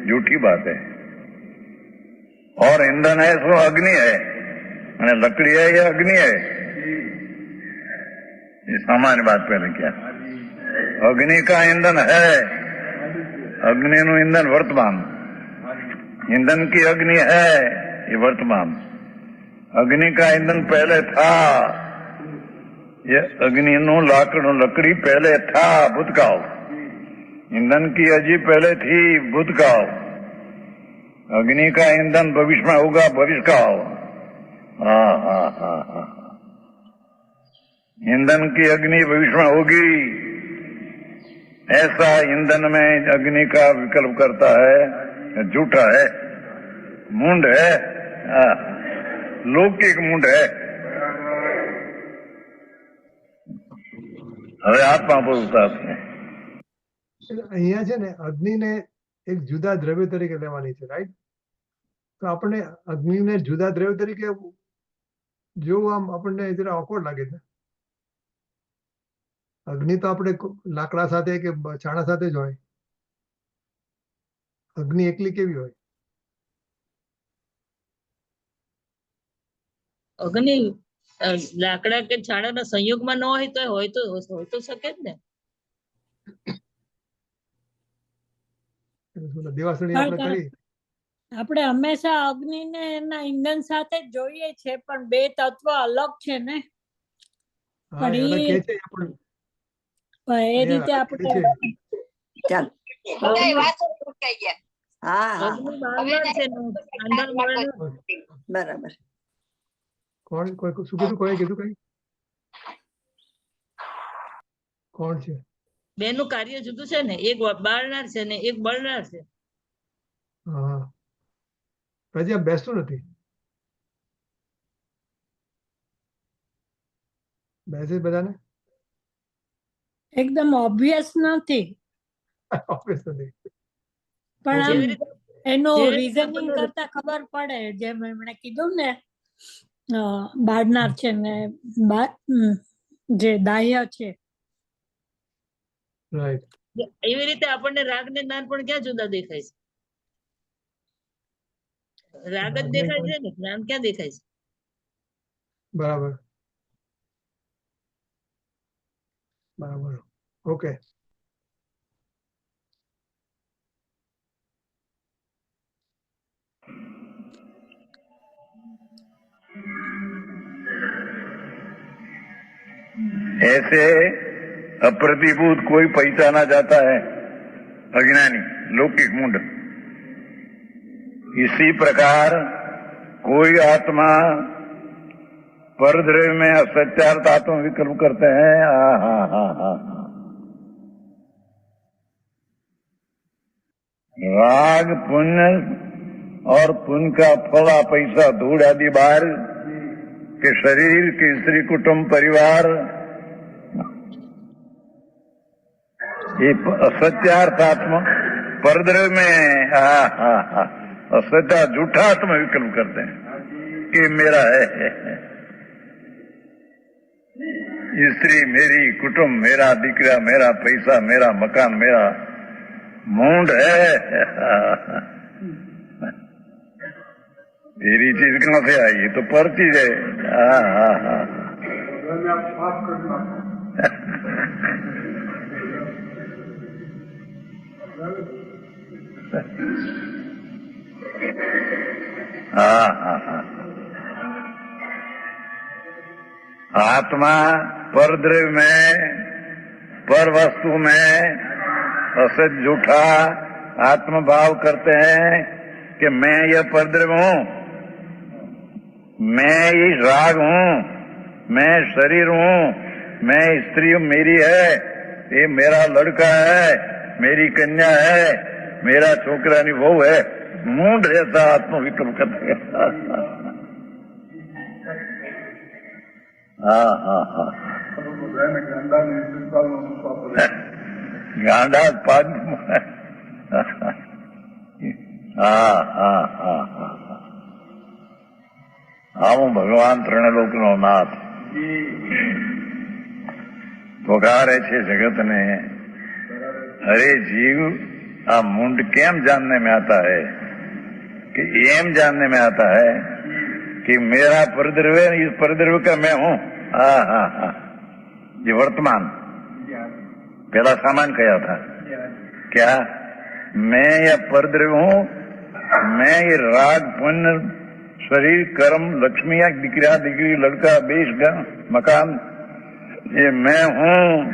झूठी बात है। और ईंधन है सो अग्नि है, लकड़ी है या अग्नि है, ये सामान्य बात पहले क्या। अग्नि का ईंधन है, अग्नि नु ईंधन वर्तमान, ईंधन की अग्नि है ये वर्तमान, अग्नि का ईंधन पहले था, ये अग्नि नु लकड़ी पहले था भूतकाल, ईंधन की अजी पहले थी भूतकाल, अग्नि का ईंधन भविष्य में होगा भविष्यकाल। ईंधन की अग्नि भविष्य में होगी, ऐसा ईंधन में अग्नि का विकल्प करता है, झूठा है, मूंड है, लौकिक मूंड है। હવે આત્મા બોલતા છે અહીંયા છે ને અગ્નિને એક જુદા દ્રવ્ય તરીકે લેવાની છે, રાઈટ? તો આપણે અગ્નિને જુદા દ્રવ્ય તરીકે જોવું આમ આપણને જરા ઓકવર્ડ લાગે છે. અગ્નિ તો આપણે લાકડા સાથે કે છાણા સાથે જ હોય, અગ્નિ એકલી કેવી હોય? અગ્નિ લાકડા કે છાણાના સંયોગમાં ન હોય તો શકે જ ને. દિવાસળી આપણે કરી આપણે હંમેશા અગ્નિને એના ઈંધન સાથે જ જોઈએ છે, પણ બે તત્વ અલગ છે ને. હા, પણ એને ઈ- કહે છે પણ પણ એ રીતે એ આપણે છે. ચાલ હા હા અગ્નિ બાળનાર છે ને, અંદર બાળનાર. બરાબર. કોણ કોઈ શું કીધું, કોઈ કીધું કઈ કોણ છે? બેનું કાર્ય જુદું છે ને, એક બાળનાર છે ને એક બળનાર છે. હા, પ્રજા બેસતું નથી, બેસે બધાને એકદમ ઓબ્વિયસ નથી, ઓબ્વિયસ નથી. પણ આમ જેવી રીતે એનું જે રીઝનિંગ ખબર- કરતા ખબર પડે, જેમ એમણે કીધું ને બાળનાર છે ને જે દાહ્ય છે. રાઈટ. એવી રીતે આપણને રાગ ને જ્ઞાન પણ ક્યાં જુદા દેખાય છે? રાગ જ રાગ ને દેખાય પણ- છે ને, જ્ઞાન ક્યાં દેખાય છે? બરાબર. બરાબર. ઓકે. ऐसे अप्रतिभूत कोई पहचाना जाता है अज्ञानी लौकिक मुंड। इसी प्रकार कोई आत्मा परद्रव्य में असत्यार्थ आत्म विकल्प करते हैं। राग पुण्य और पुण्य का फल पैसा धूड़ आदि बाहर के शरीर के स्त्री कुटुंब परिवार ये असत्यार्थ आत्मा परद्रव्य में असत्या झूठा आत्मा विकल्प करते हैं कि मेरा है, स्त्री मेरी, कुटुंब मेरा, दीकरा मेरा, पैसा मेरा, मकान मेरा, मूंड है। तेरी चीज कहां से आई? ये तो पर चीज है। मैंने आप साफ करना आत्मा पर द्रव्य में, पर वस्तु में असत झूठा आत्मभाव करते हैं कि मैं यह परद्रव्य हूं, मैं ये राग हूं, मैं शरीर हूं, मैं स्त्री मेरी है, ये मेरा लड़का है, मेरी कन्या है, मेरा छोकरा नहीं बहू है। मूड ऐसा आत्मविकल्प करते हैं। બધાને ગાંડાની સંતાનનો સ્વાપરે ગાંડા પાદ હું ભગવાન ત્રણલોકનો નાથ પોકારે છે જગતને। अरे जीव आ मुंड केम जानने में आता है कि एम जानने में आता है कि मेरा परद्रव्य इस परद्रव्य का मैं हूं। ये वर्तमान पहला सामान कहा था क्या? मैं यह परद्रव्य हूं, मैं ये राग पुण्य शरीर कर्म लक्ष्मी दिकरा दिकरी लड़का बेश मकान ये मैं हूं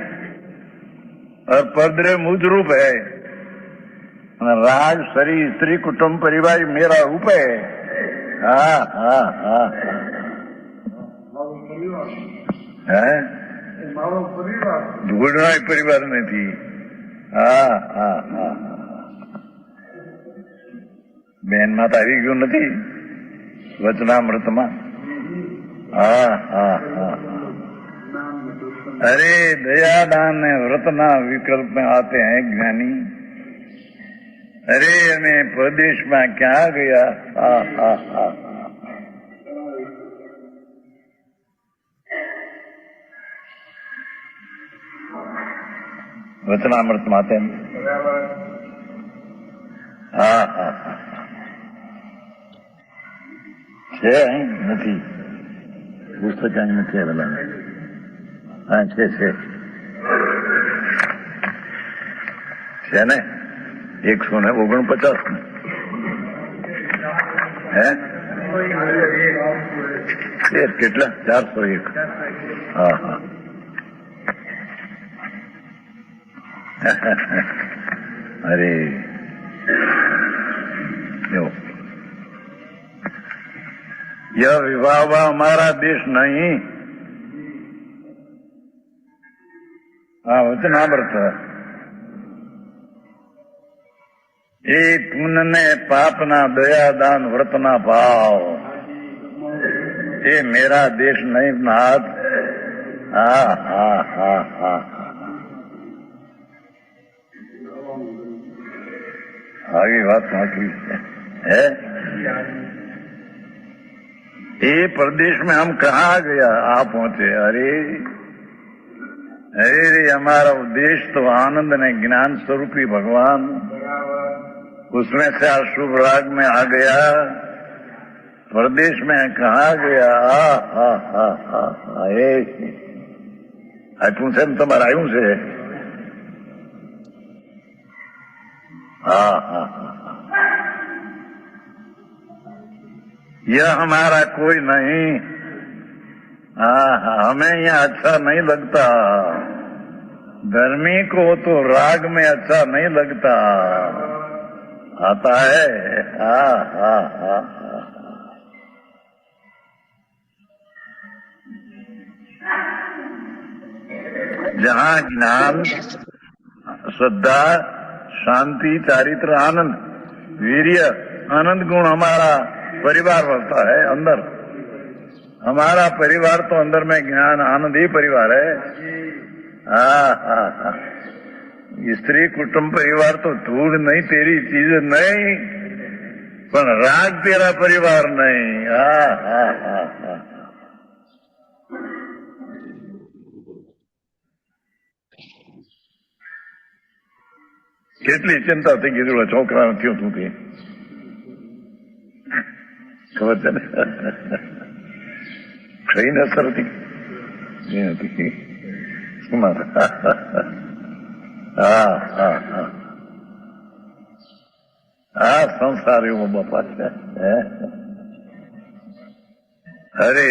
और परद्रव्य मुझ रूप है। राग शरीर स्त्री कुटुंब परिवार मेरा रूप है। મારો પરિવાર है એ મારો પરિવાર ઢૂંઢના પરિવાર નથી। બેન માં તો આવી ગયું નથી વચનામૃતમાં। જ્ઞાન ને દર્શન अरे दया दान ने व्रतना विकल्प में आते हैं ज्ञानी। अरे मैं प्रदेश में क्या गया? वचनामृत माते બરાબર છે નથી પુસ્તક નથી આવેલા। હા છે ને 149 ને હે કેટલા 401 હા अरे यह विवाह हमारा देश नहीं। हाँ वचनामृत ये पुण्य ने पाप ना दया दान व्रत ना भाव ये मेरा देश नहीं नाथ। आगे बात बाकी है। ये प्रदेश में हम कहाँ गया आ पहुंचे। अरे अरे रे, हमारा उद्देश्य तो आनंद ने ज्ञान स्वरूपी भगवान, उसमें से अशुभ राग में आ गया। प्रदेश में कहाँ गया। पूछे तुम्हारा आयु से। यह हमारा कोई नहीं। हमें यहाँ अच्छा नहीं लगता। धर्मी को तो राग में अच्छा नहीं लगता आता है। जहाँ ज्ञान, श्रद्धा, शांति, चारित्र, आनंद, वीर्य, आनंद गुण हमारा परिवार बनता है। अंदर हमारा परिवार तो अंदर में ज्ञान आनंद ही परिवार है। स्त्री कुटुंब परिवार तो धूल नहीं, तेरी चीज नहीं, पर राग तेरा परिवार नहीं। કેટલી ચિંતા થઈ ગઈ છોકરા થયું તું તે ખબર છે ને। કઈ નસર હતી સંસારીઓ બાપા છે। અરે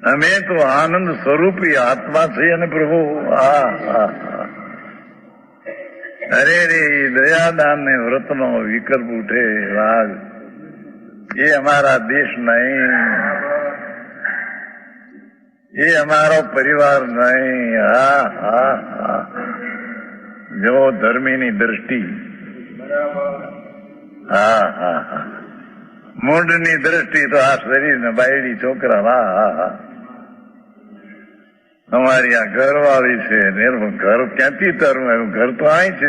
અમે તો આનંદ સ્વરૂપી આત્મા છીએ ને પ્રભુ। અરે રે, દયાદાન ને વ્રત નો વિકલ્પ ઉઠે રાગ, ये हमारा देश नहीं, ये हमारा परिवार नहीं। जो धर्मी ની દ્રષ્ટિ, મૂંડ ની દ્રષ્ટિ તો આ શરીર ને બાયડી છોકરા। અમારી આ ઘરવાળી છે, ઘર ક્યાંથી તારું આવ્યું? ઘર તો અહીં છે।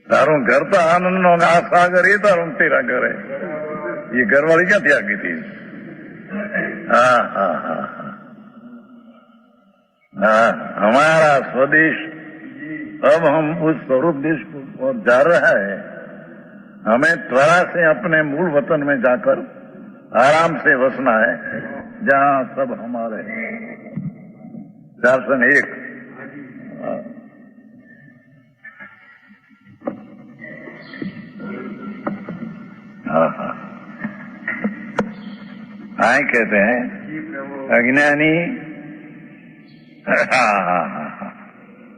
તારું ઘર તો આનંદ નો આ સાગર, એ તારું તેરા ઘરે। ये घरवाली क्या त्याग की थी। हमारा स्वदेश, अब हम उस स्वरूप देश को जा रहा है। हमें त्वरा से अपने मूल वतन में जाकर आराम से बसना है, जहाँ सब हमारे। 401 आए कहते हैं अज्ञानी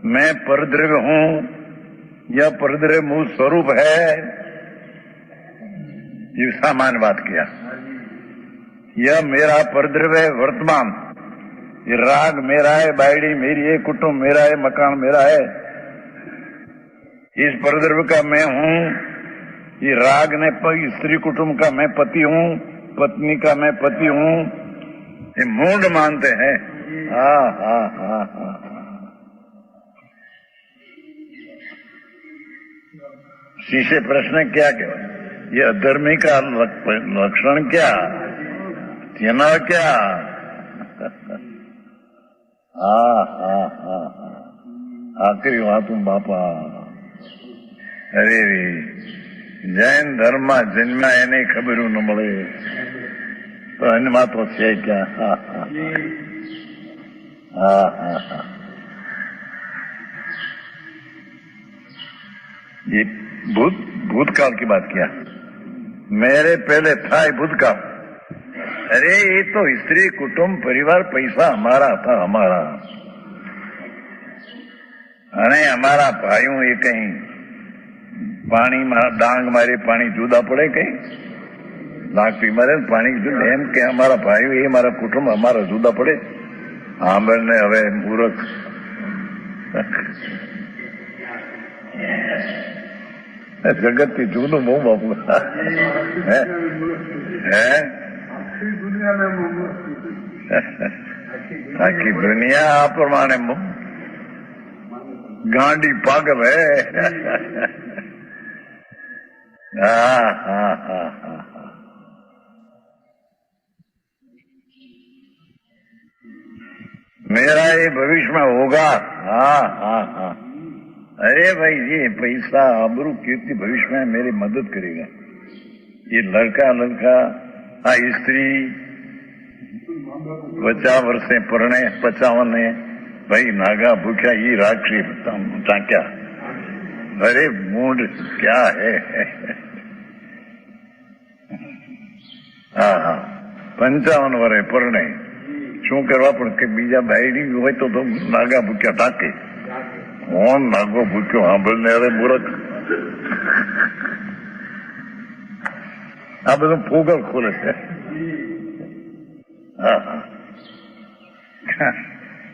मैं परद्रव्य हूं, यह परद्रव्य मूल स्वरूप है। ये सामान्य बात किया। यह मेरा परद्रव्य वर्तमान, ये राग मेरा है, बायड़ी मेरी है, कुटुंब मेरा है, मकान मेरा है। इस परद्रव्य का मैं हूं। ये राग ने स्त्री कुटुंब का मैं पति हूं, पत्नी का मैं पति हूं। ये मूड मानते हैं। शीशे प्रश्न क्या कहते, ये अधर्मी का लक्षण क्या, तेना क्या। आखिरी बात बापा। अरे जैन धर्म में जन्मा एने खबर न મળે તો એમાં તો છે क्या। ये भूतकाल की बात किया। मेरे पहले था भूतकाल। अरे ये तो स्त्री कुटुंब परिवार पैसा हमारा था, हमारा। अरे हमारा भाइयों ये कहीं पानी डांग मारे पानी जुदा पड़े, कहीं लागती मारे पानी जुदा, एम के हमारा भाई ये हमारा कुटुंब हमारा जुदा पड़े। आंबेड ने हवे मूर्ख जगत की जूनू मुंह बापू है दुनिया में આખી દુનિયા આ પ્રમાણે ગાંડી પાગલ હે હા હા હા હા मेरा ये भविष्य में होगा हाँ हाँ हाँ अरे भाई ये पैसा आबरू कीर्ति भविष्य में मेरी मदद करेगा ये लड़का आ स्त्री 50 वर्षे परणे 55 भाई नागा भूख्या ये राक्षी टाक्या अरे मूड क्या है हाँ हाँ 55 વર્ષે પરણે શું કરવા પણ કે બીજા બાયડી હોય તો નાગા ભૂખ્યા ટાકે કોણ નાગો ભૂખ્યો સાંભળને અરે મૂર્ખ આ બધું ફોગલ ખોલે છે હા હા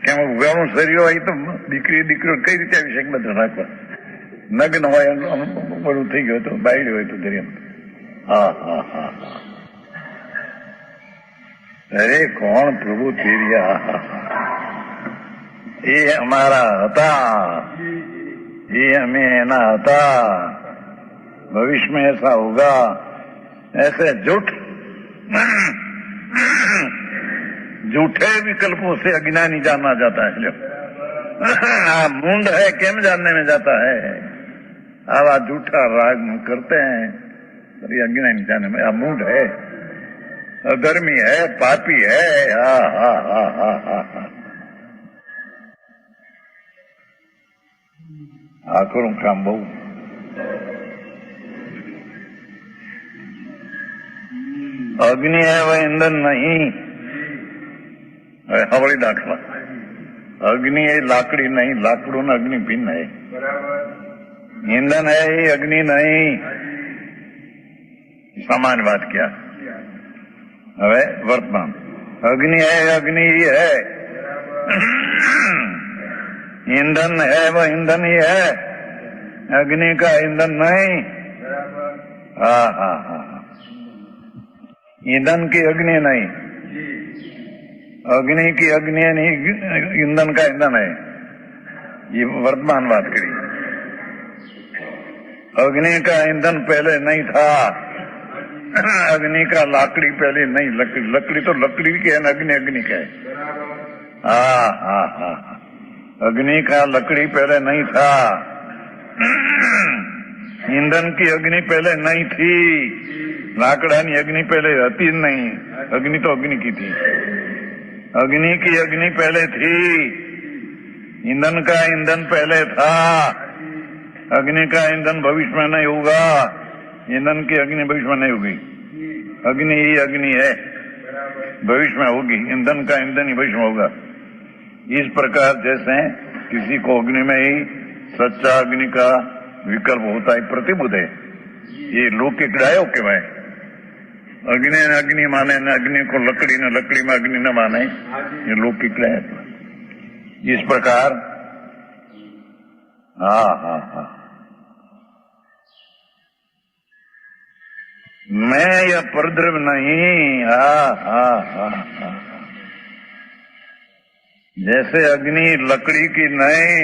કેમ ઉગાનું શરીર હોય તો દીકરીઓ કઈ રીતે આવી શકે બધા રાખવા નગ્ન હોય બધું થઈ ગયું તો બાયડી હોય તો દરિયા હા હા હા હા अरे कौन प्रभु तेरिया ये हमारा हता ये हमें ना हता भविष्य में ऐसा होगा ऐसे झूठे विकल्पों से अज्ञानी जाना जाता है मूंड है केम जानने में जाता है आवा झूठा राग करते हैं ये अज्ञानी जानने में मूंड है अधर्मी है पापी है हा हा हा हा हा हा આકરું કામ બહુ અગ્નિ હે વહ ઈંધન નહીં હવે હવળી દાખલા અગ્નિ એ લાકડી નહીં લાકડું ને અગ્નિ ભિન્ન હે ईंधन है ये अग्नि नहीं समान बात क्या હવે વર્તમાન अग्नि है अग्नि ही है ईंधन है वह ईंधन ही है अग्नि का ईंधन नहीं हाँ हाँ हाँ ईंधन की अग्नि नहीं अग्नि की अग्नि नहीं ईंधन का ईंधन है ये वर्तमान बात करी अग्नि का ईंधन पहले नहीं था अग्नि का लाकड़ी पहले नहीं लकड़ी तो लकड़ी के है अग्नि अग्नि का है हाँ हाँ हाँ अग्नि का लकड़ी पहले नहीं था ईंधन की अग्नि पहले नहीं थी लाकड़ानी अग्नि पहले હતી જ नहीं अग्नि तो अग्नि की थी अग्नि की अग्नि पहले थी ईंधन का ईंधन पहले था अग्नि का ईंधन भविष्य में नहीं होगा ईंधन की अग्नि भविष्य में नहीं होगी अग्नि ही अग्नि है भविष्य में होगी ईंधन का ईंधन ही भविष्य में होगा इस प्रकार जैसे किसी को अग्नि में ही सच्चा अग्नि का विकल्प होता है प्रतिबुद्ध है ये लौकिक डायो के भाई अग्नि ने अग्नि माने न अग्नि को लकड़ी न लकड़ी में अग्नि न माने ये लौकिक डाय इस प्रकार हाँ हाँ हाँ मैं या परद्रव नहीं हाँ हाँ हाँ हाँ जैसे अग्नि लकड़ी की नहीं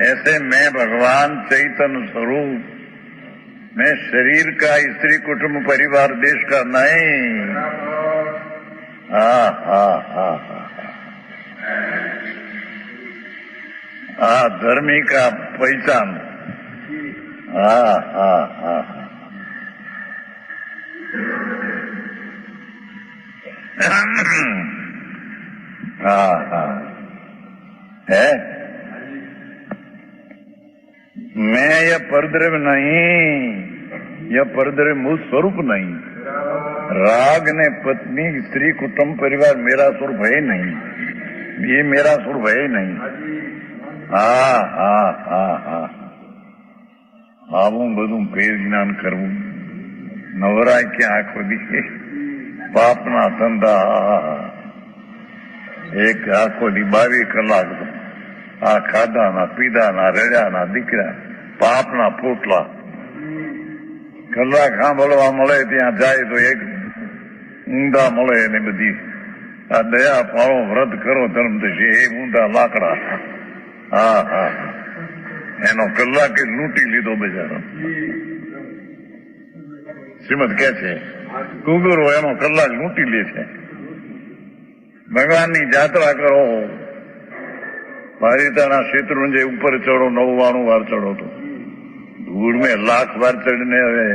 ऐसे मैं भगवान चैतन्य स्वरूप मैं शरीर का स्त्री कुटुंब परिवार देश का नहीं हाँ हाँ हाँ हाँ धर्मी का पहचान हाँ हाँ हाँ हाँ हाँ है मैं यह परद्रव नहीं यह परद्रव मूल स्वरूप नहीं राग ने पत्नी स्त्री कुटुंब परिवार मेरा स्वरूप है नहीं ये मेरा स्वरूप है नहीं हाँ हाँ हाँ हाँ આવું બધું ભેદ જ્ઞાન કરવું નવરાય કે આંખો દી પાપના ધંધા એક આખો દી 22 કલાક આ ખાધાના પીધાના રડ્યાના દીકરા પાપના પોટલા કલાક સાંભળવા મળે ત્યાં જાય તો એક ઊંધા મળે ને બધી આ દયા પાળો વ્રત કરો ધર્મ થશે એ ઊંધા લાકડા. હા હા એનો કલાકે લૂંટી લીધો બજારો. શ્રીમદ કે છે કુગરો એનો કલાક લૂંટી લે છે. ભગવાનની જાત્રા કરો. પારિતાના શેત્રુંજય ઉપર ચડો 99 વાર ચડો તો ધૂળ મેં લાખ વાર ચડીને હવે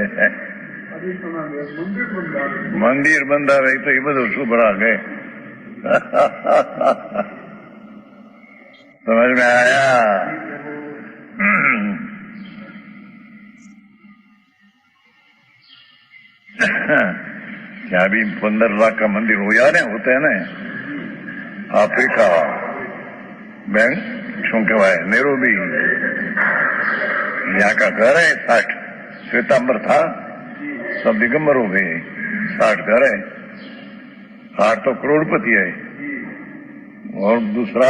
મંદિર બંધાવે તો એ બધું શુભ રાખે. समझ में आया? क्या भी 15 लाख का मंदिर हो जा रहे होते हैं ना अफ्रीका बैंक શું કહેવાય नेरोबी यहाँ का घर है 60 श्वेतांबर था सब दिगंबर हो गए 60 घर है 60 तो करोड़पति है और दूसरा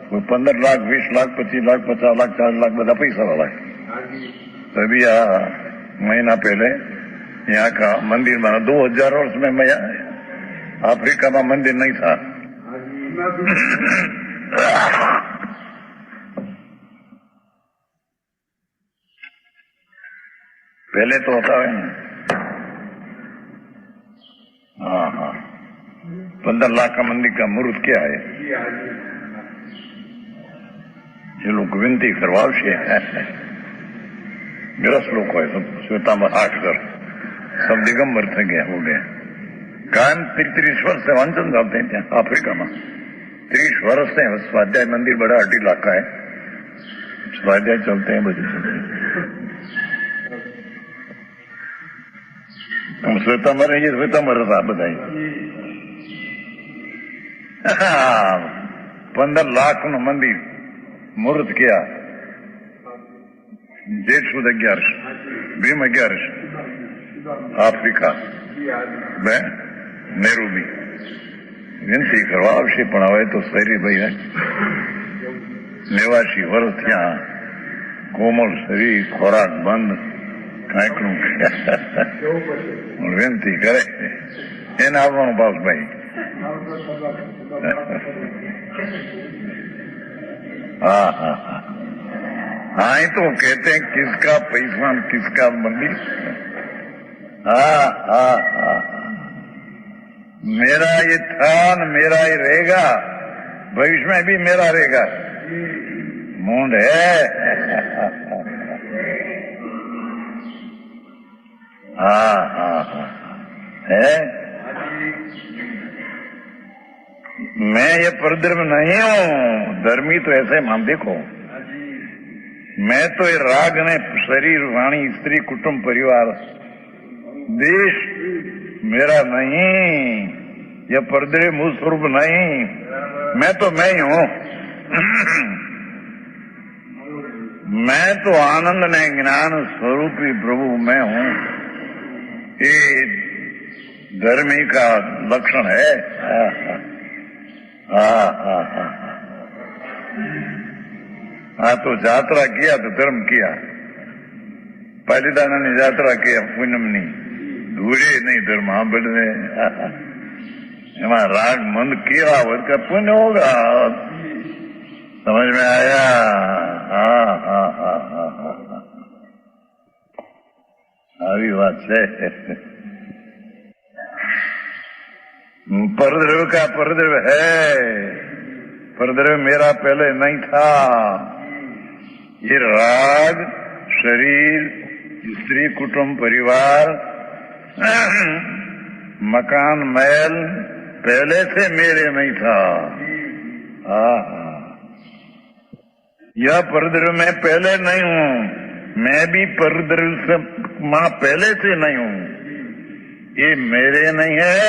15 लाख 20 लाख 25 लाख 50 लाख 40 लाख બધા पैसा वाला है. तभी महीना पहले यहाँ का मंदिर बना 2000 वर्ष में मैं अफ्रीका में मंदिर नहीं था. पहले तो होता है ना. हाँ हाँ 15 लाख का मंदिर का मुहूर्त क्या है ये लोग विनती करवावशे. ग्रस्त लोग है सब श्वेतांबर 8 घर सब दिगंबर थे गया हो गया. कायम 30 वर्ष से वांचन जाते हैं ત્યાં अफ्रीका में 30 वर्ष से स्वाध्याय मंदिर बड़ा 2.5 लाख का है. स्वाध्याय चलते हैं बजे चलते हैं. हम श्वेतांबर ये श्वेतांबर था बताइए 15 लाख નું મંદિર મુહૂર્ત किया जेठ सुद 11 भीम 11 अफ्रीका में नेरोबी विनती करवा आवश्य पण હવે તો શરીર ભાઈ 89 વર્ષ થયા કોમળ શરીર ખોરાક બંધ કાંઈકનું વિનતી કરે એને આવવાનું ભાવભાઈ. हाँ हाँ हाँ हाँ ही तो कहते हैं किसका पैसा किसका मंदिर. हाँ हाँ हाँ मेरा ये था न मेरा ही रहेगा भविष्य में भी मेरा रहेगा. मूंड है. हाँ हाँ हाँ है. मैं ये परधर्म नहीं हूँ. धर्मी तो ऐसे मान देखो मैं तो ये राग ने शरीर वाणी स्त्री कुटुंब परिवार देश मेरा नहीं. ये परधर्म मूल स्वरूप नहीं. मैं तो मैं ही हूँ. मैं तो आनंद ने ज्ञान स्वरूपी प्रभु मैं हूँ. ये धर्मी का लक्षण है. हाँ हाँ हाँ हाँ तो यात्रा किया तो धर्म किया. पालीदाना ने यात्रा किया पूनम नहीं धूरे नहीं धर्म हाँ बढ़ने राग मंद किया उसका पुण्य होगा. समझ में आया? हाँ हाँ हाँ हाँ हाँ આવી વાત છે. परद्रव्य का परद्रव्य है. परद्रव्य मेरा पहले नहीं था. ये राग शरीर स्त्री कुटुंब परिवार मकान महल पहले से मेरे नहीं था. यह परद्रव्य मैं पहले नहीं हूँ. मैं भी परद्रव्य से मां पहले से नहीं हूँ. ये मेरे नहीं है.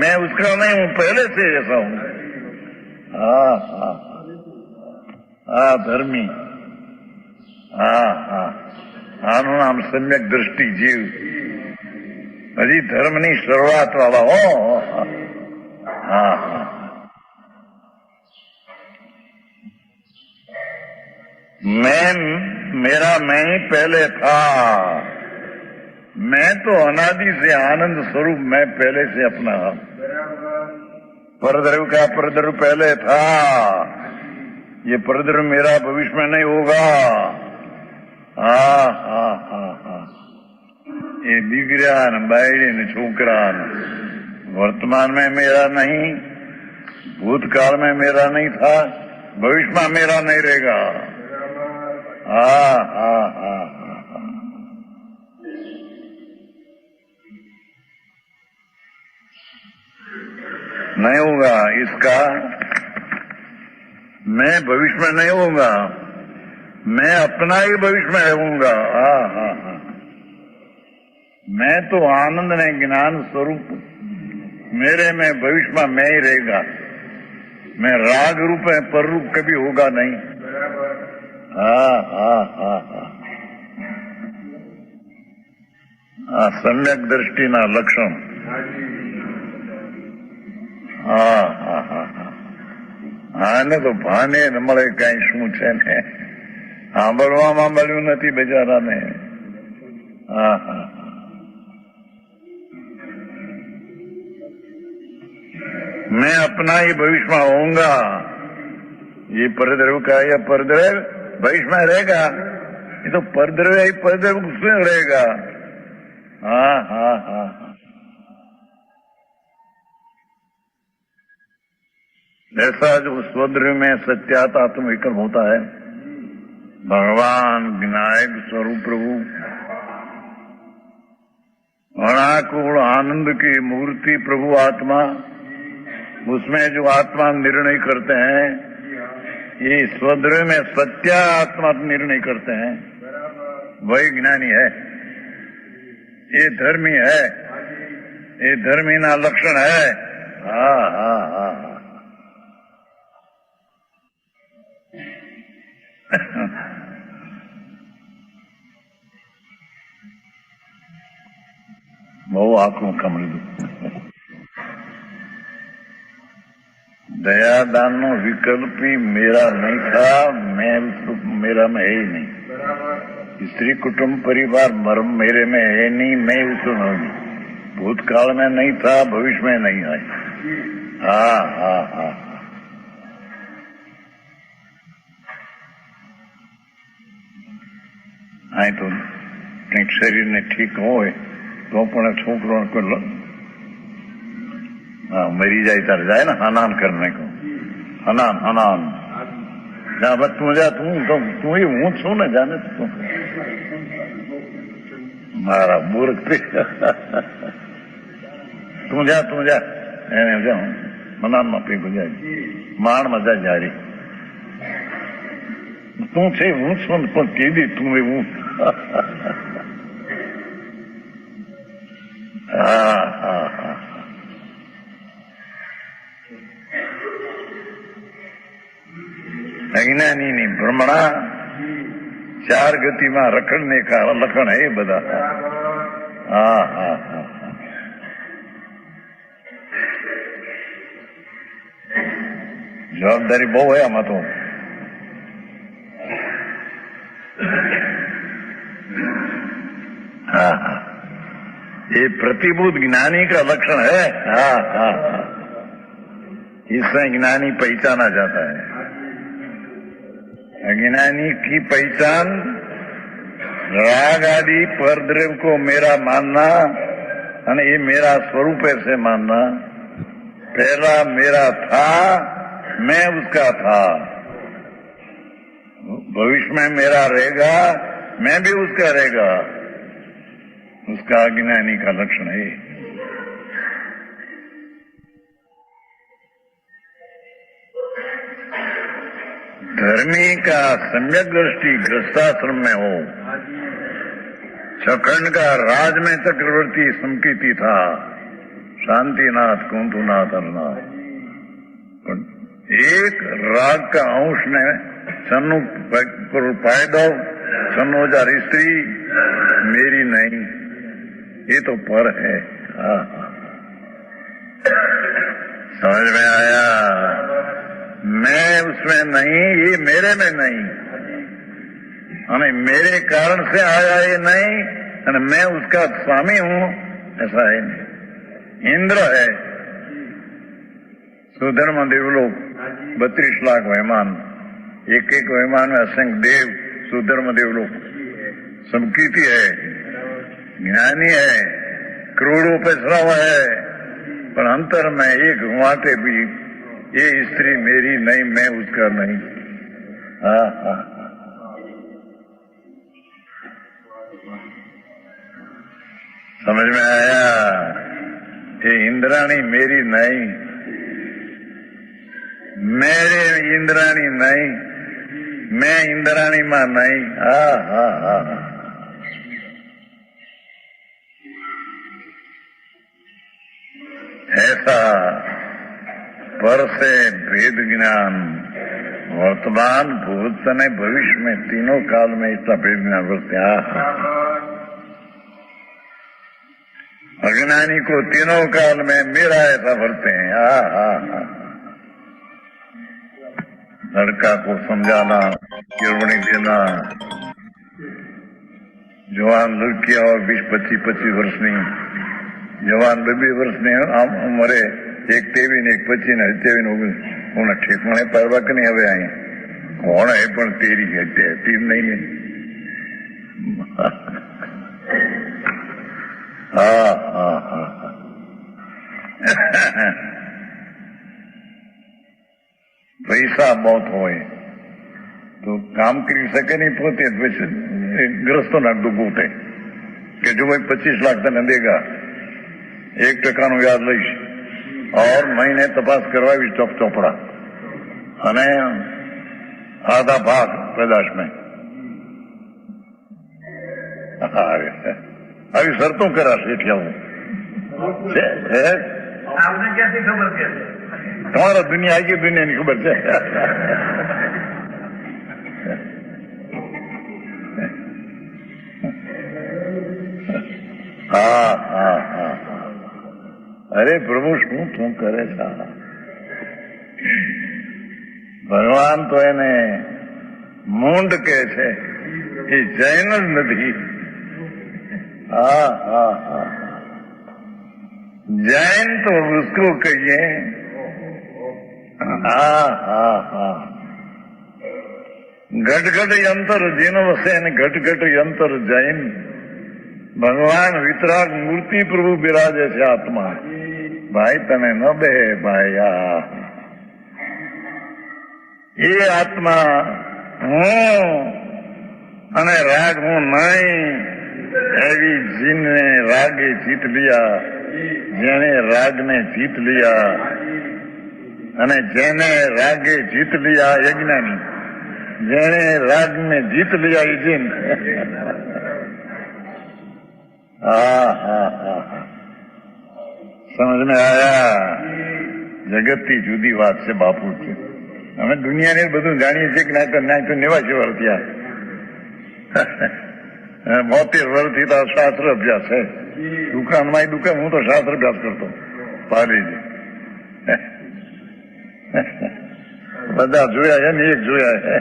मैं उसका नहीं हूँ पहले से ऐसा हूँ. हाँ हाँ हाँ धर्मी. हाँ हाँ આનું નામ સમ્યક દ્રષ્ટિ જીવ. હજી ધર્મની શરૂઆત વાળા હો. हाँ हाँ मेरा मैं ही पहले था. मैं तो अनादि से आनंद स्वरूप मैं पहले से अपना परद्रव्य का परद्रव्य पहले था, ये परद्रव्य मेरा भविष्य में नहीं होगा। ये दीकरा ने बायड़ी ने छोकरा वर्तमान में मेरा नहीं, भूतकाल में मेरा नहीं था, भविष्य में मेरा नहीं रहेगा। नहीं होगा इसका, मैं भविष्य में नहीं होऊंगा, मैं अपना ही भविष्य में रहूंगा। मैं तो आनंद ने ज्ञान स्वरूप, मेरे में भविष्य में मैं ही रहेगा। मैं राग रूप है, पर रूप कभी होगा नहीं। सम्यक दृष्टि ना लक्षण। આને તો ભાને ન મળે કઈ શું છે ને, સાંભળવામાં મળ્યું નથી બિચારાને। मैं अपना ही भविष्य में होऊंगा। ये परद्रव्य का या परद्रव्य भविष्य में रहेगा, ये तो परद्रव्य ही परद्रव्य उसमें रहेगा। ऐसा जो स्वद्रव्य में सत्यात आत्म विक्रम होता है, भगवान विनायक स्वरूप प्रभु अनाकुल आनंद की मूर्ति प्रभु आत्मा, उसमें जो आत्मा निर्णय करते हैं, ये स्वद्रव्य में सत्या आत्मा निर्णय करते हैं, वही ज्ञानी है, ये धर्मी है, ये धर्मी ना लक्षण है। બહુ આંખનું કમળી दयादान नो विकल्प ही मेरा नहीं था, मैं मेरा में है ही नहीं। स्त्री कुटुंब परिवार मर्म मेरे में है नहीं, मैं उसमें नहीं। भूतकाल में नहीं था, भविष्य में नहीं है। અહીં તો કંઈક શરીરને ઠીક હોય તો પણ છોકરો मरी जाए तर जाए ना, हनान करने को, हनान हनान। बस तू जा, तू ही हूं छू ना, जाने तू मारा मूर्ख तू जा એને જાઉં મનાનમાં પીગું જાય, માણ મજા જારી। તું છે હું છું પણ કીધી તું હું। अज्ञानी ની ભ્રમણા ચાર ગતિમાં રખડને કા લખણ હે બધા। જવાબદારી બહુ है આમાં તો। ये प्रतिबुद्ध ज्ञानी का लक्षण है। इसमें ज्ञानी पहचाना जाता है। अज्ञानी की पहचान राग आदि परद्रव्य को मेरा मानना, और ये मेरा स्वरूप ऐसे मानना। पहला मेरा था, मैं उसका था, भविष्य में मेरा रहेगा, मैं भी उसका रहेगा। उसका अज्ञानी का लक्षण है। धर्मी का सम्यक दृष्टि गृहस्थाश्रम में हो। छखंड का राज में चक्रवर्ती संकीर्ति था, शांतिनाथ कुंतुनाथ अरनाथ। एक राग का अंश ने छन्नु पाए दो, 96,000 स्त्री मेरी नहीं, ये तो पर है। समझ में आया? मैं उसमें नहीं, ये मेरे में नहीं, और मेरे कारण से आया ये नहीं, और मैं उसका स्वामी हूं, ऐसा है नहीं। इंद्र है, सुधर्म देवलोक 32 लाख विमान, एक एक विमान में असंख्य देव, सुधर्म देवलोक, संकीर्ति है, ज्ञानी है, करोड़ों पैसा है, पर अंतर में एक घुमाते भी ये स्त्री मेरी नहीं, मैं उसका नहीं। हाँ हाँ, समझ में आया? ये इंद्राणी मेरी नहीं, मेरे इंद्राणी नहीं, मैं इंद्राणी मां नहीं। हाँ हाँ हाँ, ऐसा पर से भेद ज्ञान वर्तमान भूत ने भविष्य में तीनों काल में इसका भेद ज्ञान वर्ते। अज्ञानी को तीनों काल में मेरा ऐसा वर्ते हैं। हाँ हाँ हाँ, लड़का को समझाना, गिरवणी देना, जवान लड़कियां और 20-25 वर्षनी जवान 2 વર્ષની ઉંમરે, એક 23 ને એક 25 ને 27 હું ઠેકણે પાડવા કે નહીં હવે અહીંયા કોણ હે પણ તેરી હતી નહીં ને। હા હા હા, પૈસા बहुत હોય તો કામ કરી શકે નહીં પોતે, ગ્રસ્તોના ડૂબવું થાય કે જો ભાઈ 25 લાખ તને દેગા, 1% વ્યાજ લઈશ और महीने तपास करवावी ચોપડા અને आधा भाग पैदाश में। આવી શરતો કરાશે એટલે હું आपने कैसी खबर के તમારા દુનિયા આખી દુનિયાની ખબર છે। હા હા હા, અરે પ્રભુ શું કરે છે? ભગવાન તો એને મૂંડ કે છે, એ જૈન જ નથી। हाँ हाँ हाँ, जैन तो उसको कहिए। हाँ हाँ हाँ, घट घट यंत्र जिन वसे घट घट यंत्र जैन। भगवान वितराग मूर्ति प्रभु बिराजे છે આત્મા। ભાઈ તને ન બે ભાઈ, એ આત્મા હું અને રાગ હું નહીં, એવી જીને રાગે જીત लिया, જેને રાગને જીત लिया અને જેને રાગે જીત लिया यज्ञानी, જેને રાગને જીત लिया એ જીન। हाँ हाँ हाँ, समझ में आया? જગતથી જુદી વાત છે બાપુ છે। અમે દુનિયાને બધું જાણીએ છીએ કે ના તો 89 વર્ષ થયા, 72 વર્ષથી તો શાસ્ત્ર અભ્યાસ છે। દુકાનમાં દુકાન હું તો શાસ્ત્ર અભ્યાસ કરતો પાલીજી। બધા જોયા છે ને, એક જોયા છે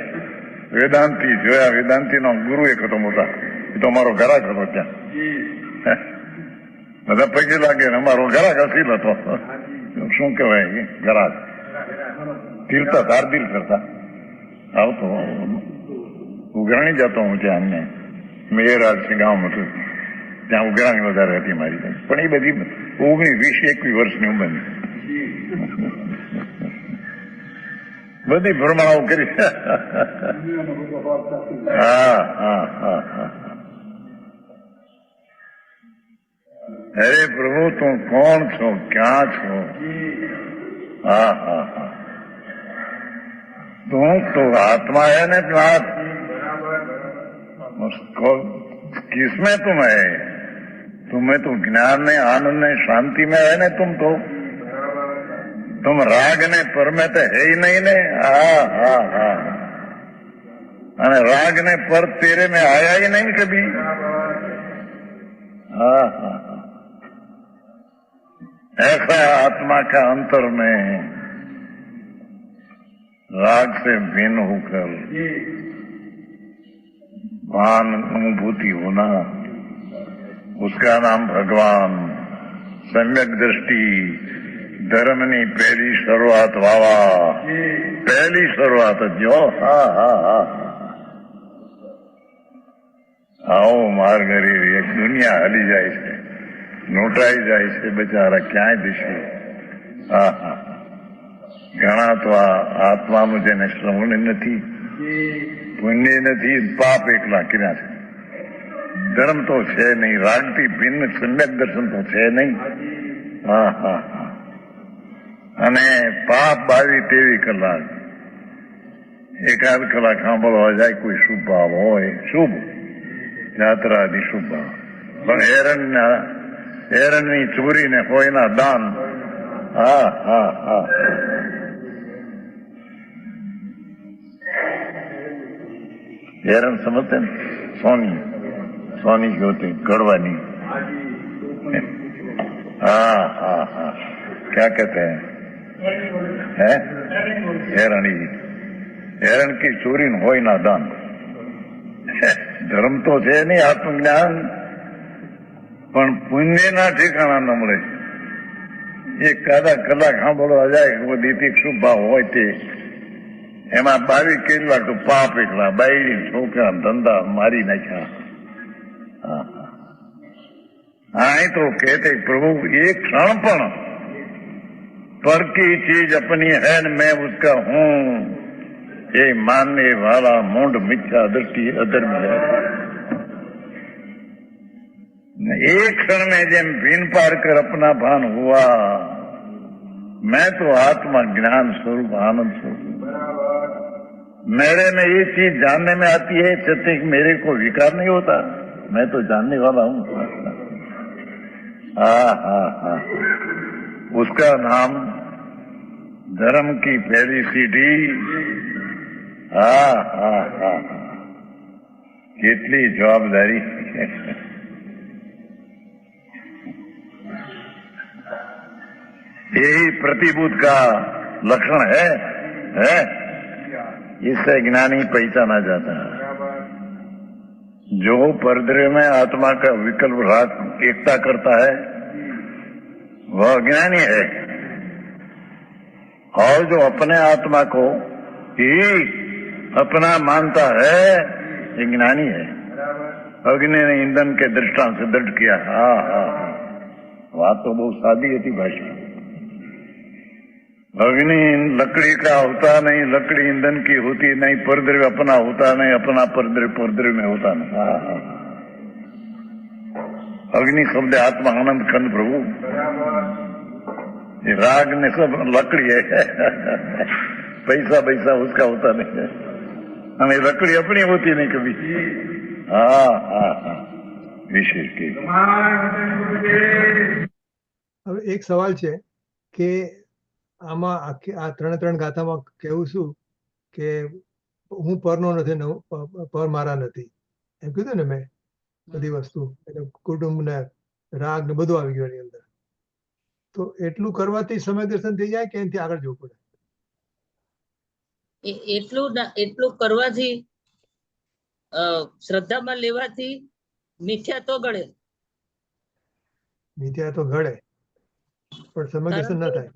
વેદાંતિ જોયા। વેદાંતિનો ગુરુ એક હતો મોટા, એ તો અમારો ઘરાક હતો ત્યાં। બધા પૈકી લાગે ને, અમારો ઘરાક અસીલ હતો। શું કહેવાય ઘરાક? તીર્થા ધારદીલ કરતા આવતો, ઉઘરાણી જતો હું ત્યાં। અમને મેયરાજ છે ગામ હતું, ત્યાં ઉઘરાણી વધારે હતી મારી, પણ એ બધી 19-20-21 વર્ષની ઉંમરની બધી ભ્રમણાઓ કરી। હા હા હા હા, અરે પ્રભુ તું કોણ છો, ક્યાં છો? હા હા હા, તું તો आत्मा है ना, उसको किसमें तुम है? तुम्हें तो ज्ञान में, आनंद में, शांति में है ना तुम राग ने पर में तो है ही नहीं ने। हाँ हाँ हाँ, अरे राग ने पर तेरे में आया ही नहीं कभी। हाँ हाँ, ऐसा आत्मा का अंतर में राग से भिन्न होकर भान अनुभूति होना, उसका नाम भगवान। सम्यक दृष्टि, ધર્મની પહેલી શરૂઆત વાવા, પહેલી શરૂઆત જ જો. હા હા હા, આવો માર્ગ હરી એક દુનિયા હલી જાય છે, નોટાઈ જાય છે બચારા ક્યાંય દિશે. હા હા, ઘણા તો આ આત્માનું જેને શ્રવણ નથી, પુણ્ય નથી, પાપ એકલા કર્યા છે. ધર્મ તો છે નહીં, રાગથી ભિન્ન સમ્યક દર્શન તો છે નહીં. હા હા હા, અને પાપ 22-23 કલાક, એકાદ કલાક સાંભળવા જાય કોઈ શુભ ભાવ હોય, શુભ યાત્રાથી શુભ ભાવ. પણ એરણની ચોરીને કોઈના દાન. હા હા હા, એરણ સમજते ને, सोनी ज्योति गढ़वानी. हाँ हाँ हाँ, क्या कहते हैं एरणी, एरण की चोरी न होय ना दान. ધર્મ તો છે નહીં, આત્મજ્ઞાન પણ પુણ્યના ઠેકાણા ન મળે. એક કાદા કલાક સાંભળવા જાય દીતી શુભ ભાવ હોય તે, એમાં 22 કલાક તો પાપ એકલા, બાયડી છોકરા ધંધા મારી નાખ્યા. हाँ तो कहते प्रभु एक क्षण पण पर की चीज अपनी है न मैं उसका हूं, ये मानने वाला मूंड मिथ्या दृष्टि अधर्म है. एक क्षण में जब भीन पार कर अपना भान हुआ, मैं तो आत्मा ज्ञान स्वरूप आनंद स्वरूप. मेरे में ये चीज जानने में आती है सत्य मेरे को विकार नहीं होता, मैं तो जानने वाला हूं. हाँ हाँ हाँ, उसका नाम धर्म की पहली सीढ़ी. हाँ हाँ हाँ, कितनी जवाबदारी. यही प्रतिबुद्ध का लक्षण है? इससे ज्ञानी पहचाना जाता है. जो परद्रव्य में आत्मा का विकल्प राग एकता करता है वह अज्ञानी है, और जो अपने आत्मा को ही अपना मानता है ये ज्ञानी है. अग्नि ने ईंधन के दृष्टांत से दृढ़ किया. हाँ हाँ, बात तो बहुत सादी थी भाषा. अग्नि लकड़ी का होता नहीं, लकड़ी ईंधन की होती नहीं, परद्रव्य अपना होता नहीं, अपना परद्रव्य में होता नहीं. हाँ हाँ, अग्नि शब्द आत्मा आनंद खंड प्रभु, ये राग ने सब लकड़ी है. पैसा उसका होता नहीं है, हमें लकड़ी अपनी होती नहीं कभी. हाँ हाँ हाँ, विशेष के. હવે એક સવાલ છે કે આમાં આખી આ ત્રણ ગાથામાં કેવું શું કે હું પરનો નથી ને પર મારા નથી એમ કીધું ને મેં. બધી વસ્તુ એટલે કુટુંબ ને રાગ ને બધું આવી ગયું એની અંદર. તો એટલું કરવાથી સમય દર્શન થઈ જાય કે એનાથી આગળ જવું પડે? એટલું કરવાથી શ્રદ્ધામાં લેવાથી મિથ્યા તો ગળે. મિથ્યા તો ઘડે પણ સમય દર્શન ન થાય.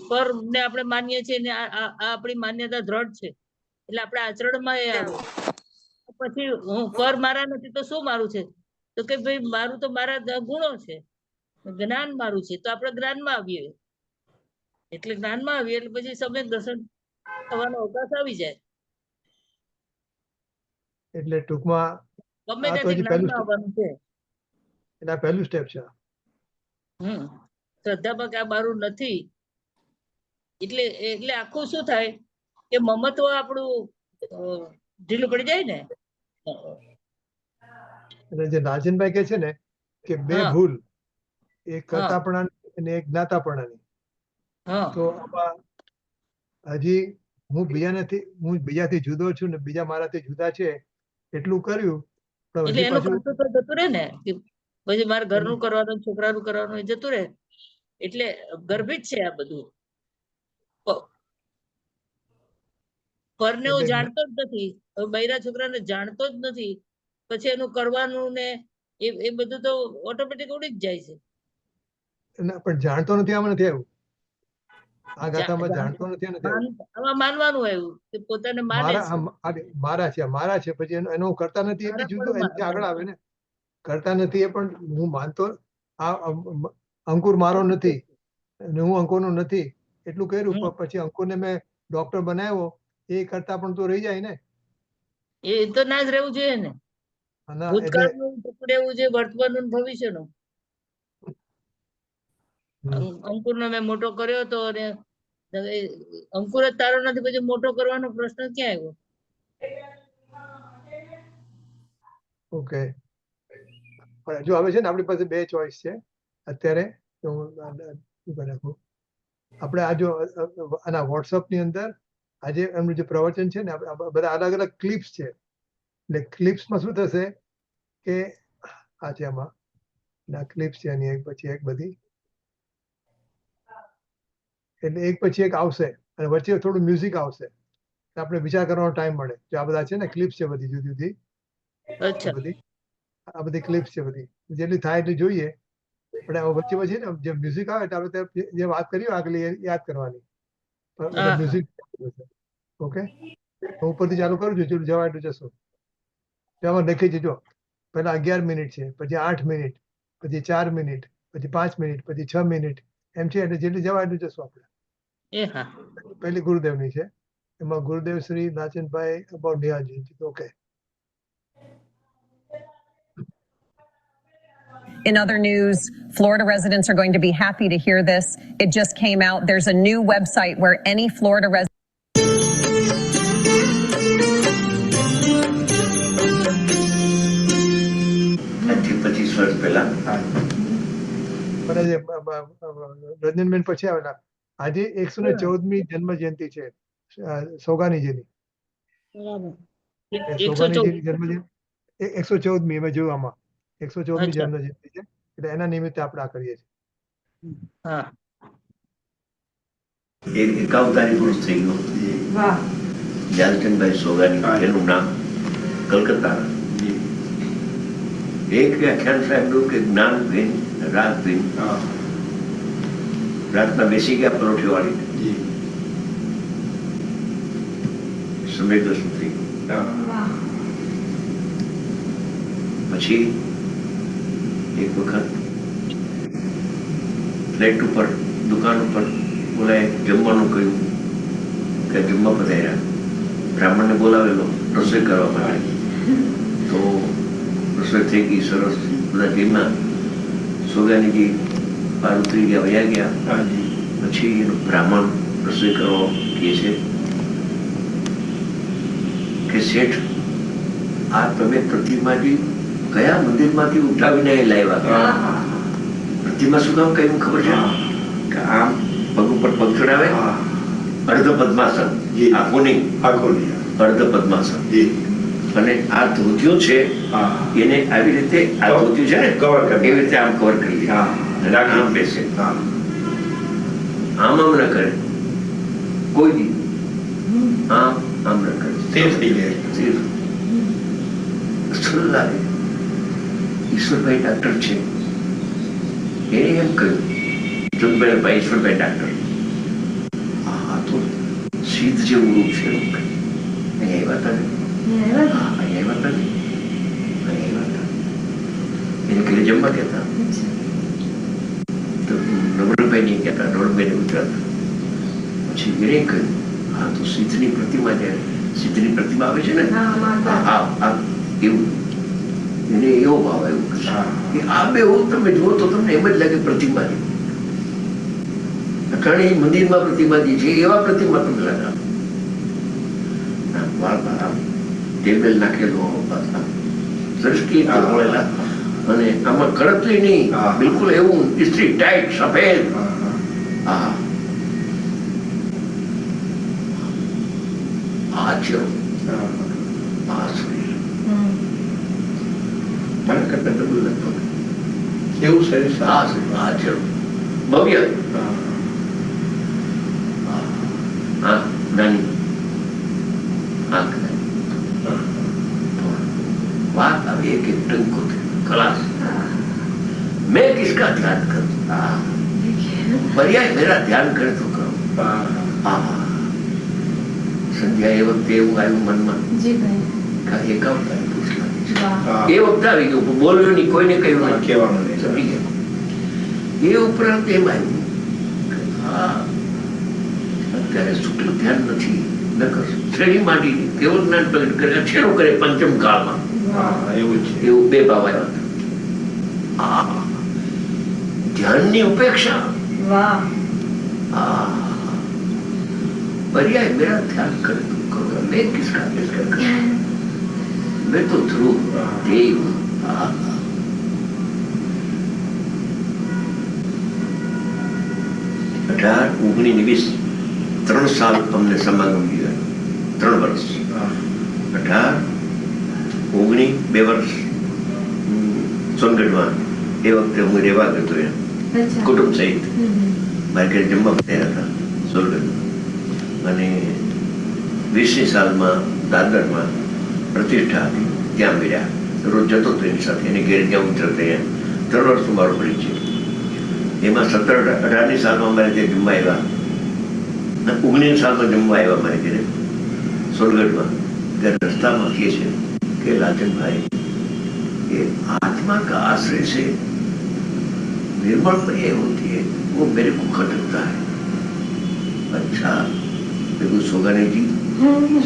પર ને આપણે માનીએ છીએ ને આ આપણી માન્યતા દ્રઢ છે એટલે આપણે આચરણમાં એ આવે. પછી હું પર મારા નથી તો શું મારું છે? તો કે ભાઈ મારું તો મારા ગુણો છે, જ્ઞાન મારું છે, તો આપણે જ્ઞાનમાં આવીએ. એટલે જ્ઞાનમાં આવીએ એટલે પછી સમ્યક દર્શન થવાનો અવકાશ આવી જાય. એટલે ટૂંકમાં ગમે આ તો ત્યાંથી હજી પહેલું જ્ઞાનમાં આવવાનું છે. એટલે આ પહેલું સ્ટેપ છે. શ્રદ્ધામાં કે આ મારું નથી એટલે એટલે આખું શું થાય કે મમત્વ આપણું ઢીલું પડી જાય ને. અને જે રાજનભાઈ કહે છે ને કે બે હા. ભૂલ, એક કર્તાપણાની અને એક જ્ઞાતાપણાની. હા તો આમાં હજી હું બીજાથી જુદો છું ને બીજા મારાથી જુદા છે એટલું કર્યું પણ એટલે હજી એનું પાછું પાછું તો જતું રહે ને કે પછી મારે ઘરનું કરવાનું, છોકરાનું કરવાનું એ જતું રહે. એટલે ગર્ભિત છે આ બધું. પરને હું જાણતો જ નથી, હવે બૈરા છોકરાને જાણતો જ નથી, પછી એનું કરવાનું ને એ બધું તો ઓટોમેટિક ઉડી જ જાય છે. પણ જાણતો નથી આમાં નથી આવ્યું. આ ગાથામાં જાણતો નથી અને તે આમાં માનવાનું આવ્યું કે પોતાને માને મારા છે. મારા છે પછી એનો હું કરતા નથી એ બી જુદું એનાથી આગળ આવે ને. કરતા નથી એ પણ હું માનતો અંકુર મારો નથી અને હું અંકુરનો નથી એટલું કર્યું પછી અંકુરને મેં ડોક્ટર બનાવ્યો એ કરતા પણ તો રહી જાય ને. એ તો ના જ રહેવું જોઈએ ને. અને એટલે ભૂતકાળનું રહેવું જોઈએ, વર્તમાનનું ને ભવિષ્યનું. અંકુરનો મેં મોટો કર્યો હતો અને અંકુર જ તારો નથી પછી મોટો કરવાનો પ્રશ્ન ક્યાં આવ્યો? ઓકે પણ જો હવે છે ને આપણી પાસે બે ચોઈસ છે અત્યારે. તો હું શું કરી નાખું આપણે આ જો આના WhatsApp ની અંદર આજે એમનું જે પ્રવચન છે ને બધા અલગ અલગ ક્લિપ્સ છે. એટલે ક્લિપ્સમાં શું થશે કે આ છે આમાં ના ક્લિપ્સ છે એની એક પછી એક બધી એટલે એક પછી એક આવશે અને વચ્ચે થોડું મ્યુઝિક આવશે આપણે વિચાર કરવાનો ટાઈમ મળે. જો આ બધા છે ને ક્લિપ્સ છે બધી જુદી જુદી અચ્છા બધી આ બધી ક્લિપ્સ છે બધી જેટલી થાય એટલી જોઈએ. પણ વચ્ચે વચ્ચે ને જે મ્યુઝિક આવે એટલે આપણે જે વાત કરી આગળ એ યાદ કરવાની. મ્યુઝિક ઓકે હું ઉપરથી ચાલુ કરું છું જેટલું જવા એટલું જશું. એમાં લખી જજો પહેલા 11 મિનિટ છે પછી 8 મિનિટ પછી 4 મિનિટ પછી 5 મિનિટ પછી 6 મિનિટ એમ છે એટલે જેટલી જવા એટલું જશું આપણે. એ હા પહેલી ગુરુદેવની છે એમાં Gurudev Shri Nachanbhai about Nihalji. Okay. In other news, Florida residents are going to be happy to hear this. It just came out. There's a new website where any Florida resident Ranjanben પછી આવેલા આજે 114મી જન્મ જયંતિ છે સોગાનીજીની. સોગાનીજીની જન્મ જયંતિ 114મી મેં જોયું આમાં 114મી જન્મ જયંતિ છે એટલે એના નિમિત્તે આપણે આ કરીએ છીએ. હા એક 51 પુરુષ થઈ ગયો. વાહ. જાનચંદભાઈ સોગાની એનું નામ કલકત્તા. એક વ્યાખ્યાન સાહેબનું કે જ્ઞાન ભીન રાત ભીન. રાતના બેસી ગયા પરોઠી વાળી સમય દર્શન થઈ ગયું. પછી એક વખત ફ્લેટ ઉપર દુકાન ઉપર બોલાય જમવાનું કહ્યું કે જમવા પધાર્યા. બ્રાહ્મણને બોલાવેલો રસોઈ કરવા માટે. તો રસોઈ થઈ ગઈ સરસ બધા જમ્યા. સોગાનીજી બહાર ઉતરી ગયા વયા ગયા. પછી એનો બ્રાહ્મણ રસોઈ કરવા કહે છે કે શેઠ આ તમે પ્રતિમાજી કયા મંદિરમાંથી ઉઠાવીને લાવ્યા? પ્રતિમા શું કામ કહ્યું ખબર છે કે આમ પગ ઉપર પગ ચડાવે અર્ધ પદ્માસન. આખો નહીં અર્ધ પદ્માસન. અને આ ધોતિયો છે એને આવી રીતે આ ધોતિયું છે ને કવર એવી રીતે આમ કવર કરી લે અને આમ બેસે. આમ ન કરે કોઈ દી. આમ ન કરે સરળ લાગે. ઈશ્વરભાઈ ડાક્ટર છે એને એમ કહ્યું જોગભાઈ ઈશ્વરભાઈ ડાક્ટર આ તો સિદ્ધ જેવું રૂપ છે. અહીંયા આવ્યા હતા એને ઘરે જમવા કહેતા તો નવરણભાઈ નહીં કહેતા. નવરણભાઈ ને ઉતરતા. પછી એને કહ્યું હા તો સિદ્ધની પ્રતિમા જયારે સિદ્ધની પ્રતિમા આવે છે ને એવું એને એવો ભાવ આવ્યો કે આ બે તમે જુઓ તો તમને એમ જ લાગે પ્રતિમા છે. કારણ એ મંદિરમાં પ્રતિમાજી છે એવા પ્રતિમા તમને લાગે. ટેબલ નાખેલો દ્રષ્ટિ બોલેલા અને આમાં કડકલી નહીં બિલકુલ એવું ઇસ્ત્રી ટાઈટ સફેદ. આ છે આ શરીર મને કરતા ડબલ લગભગ એવું શરીર. આ છે ભવ્ય. હા નાની આંખ बात अब एक एक टंको खलास. मैं किसका ध्यान करूं? पर्याय मेरा ध्यान करे तो करो. સંધ્યા એ વખતે એવું આવ્યું મનમાં કે એક અવતાર પુરુષ લાગે છે. એ વખતે આવી ગયું, બોલ્યો નહીં, કોઈને કહ્યું નહીં, કહેવાનું નહીં. સમજી ગયા. એ ઉપરાંત એમ આવ્યું કે અત્યારે શુક્લ ધ્યાન નથી, નકર શ્રેણી માંડીને કેવો જ્ઞાન પ્રગટ કરે, અક્ષરો કરે પંચમ કાળમાં. એવું છે. એવું બે ભાવ આવ્યા હતા. ધ્યાનની ઉપેક્ષા. पर्याय मेरा ध्यान कर दूंगा, मैं किसका मैं तो ध्रुव देव. 18, 19, 3 साल हमने समागम किया, 3 वर्ष. 18, 19, 2 વર્ષ સોનગઢમાં એ વખતે હું રહેવા ગયો હતો કુટુંબ સહિત. મારે ઘરે જમવા થયા હતા સોનગઢમાં. અને 20ની સાલમાં દાદરમાં પ્રતિષ્ઠા હતી, ત્યાં મળ્યા. રોજ જતો હતો એની સાથે, એને ઘેર ત્યાં ઉતરતો. ત્યાં 3 વર્ષ મારો પરિચય. એમાં 17, 18ની સાલમાં અમારે ત્યાં જમવા આવ્યા, 19ની સાલમાં જમવા આવ્યા મારે ઘરે સોનગઢમાં. ત્યારે રસ્તામાં કહે છે કે લાજનભાઈ, ये आत्मा का आश्रय से निर्मल ये होती है, वो मेरे को खटकता है. अच्छा देखो सोगाने जी,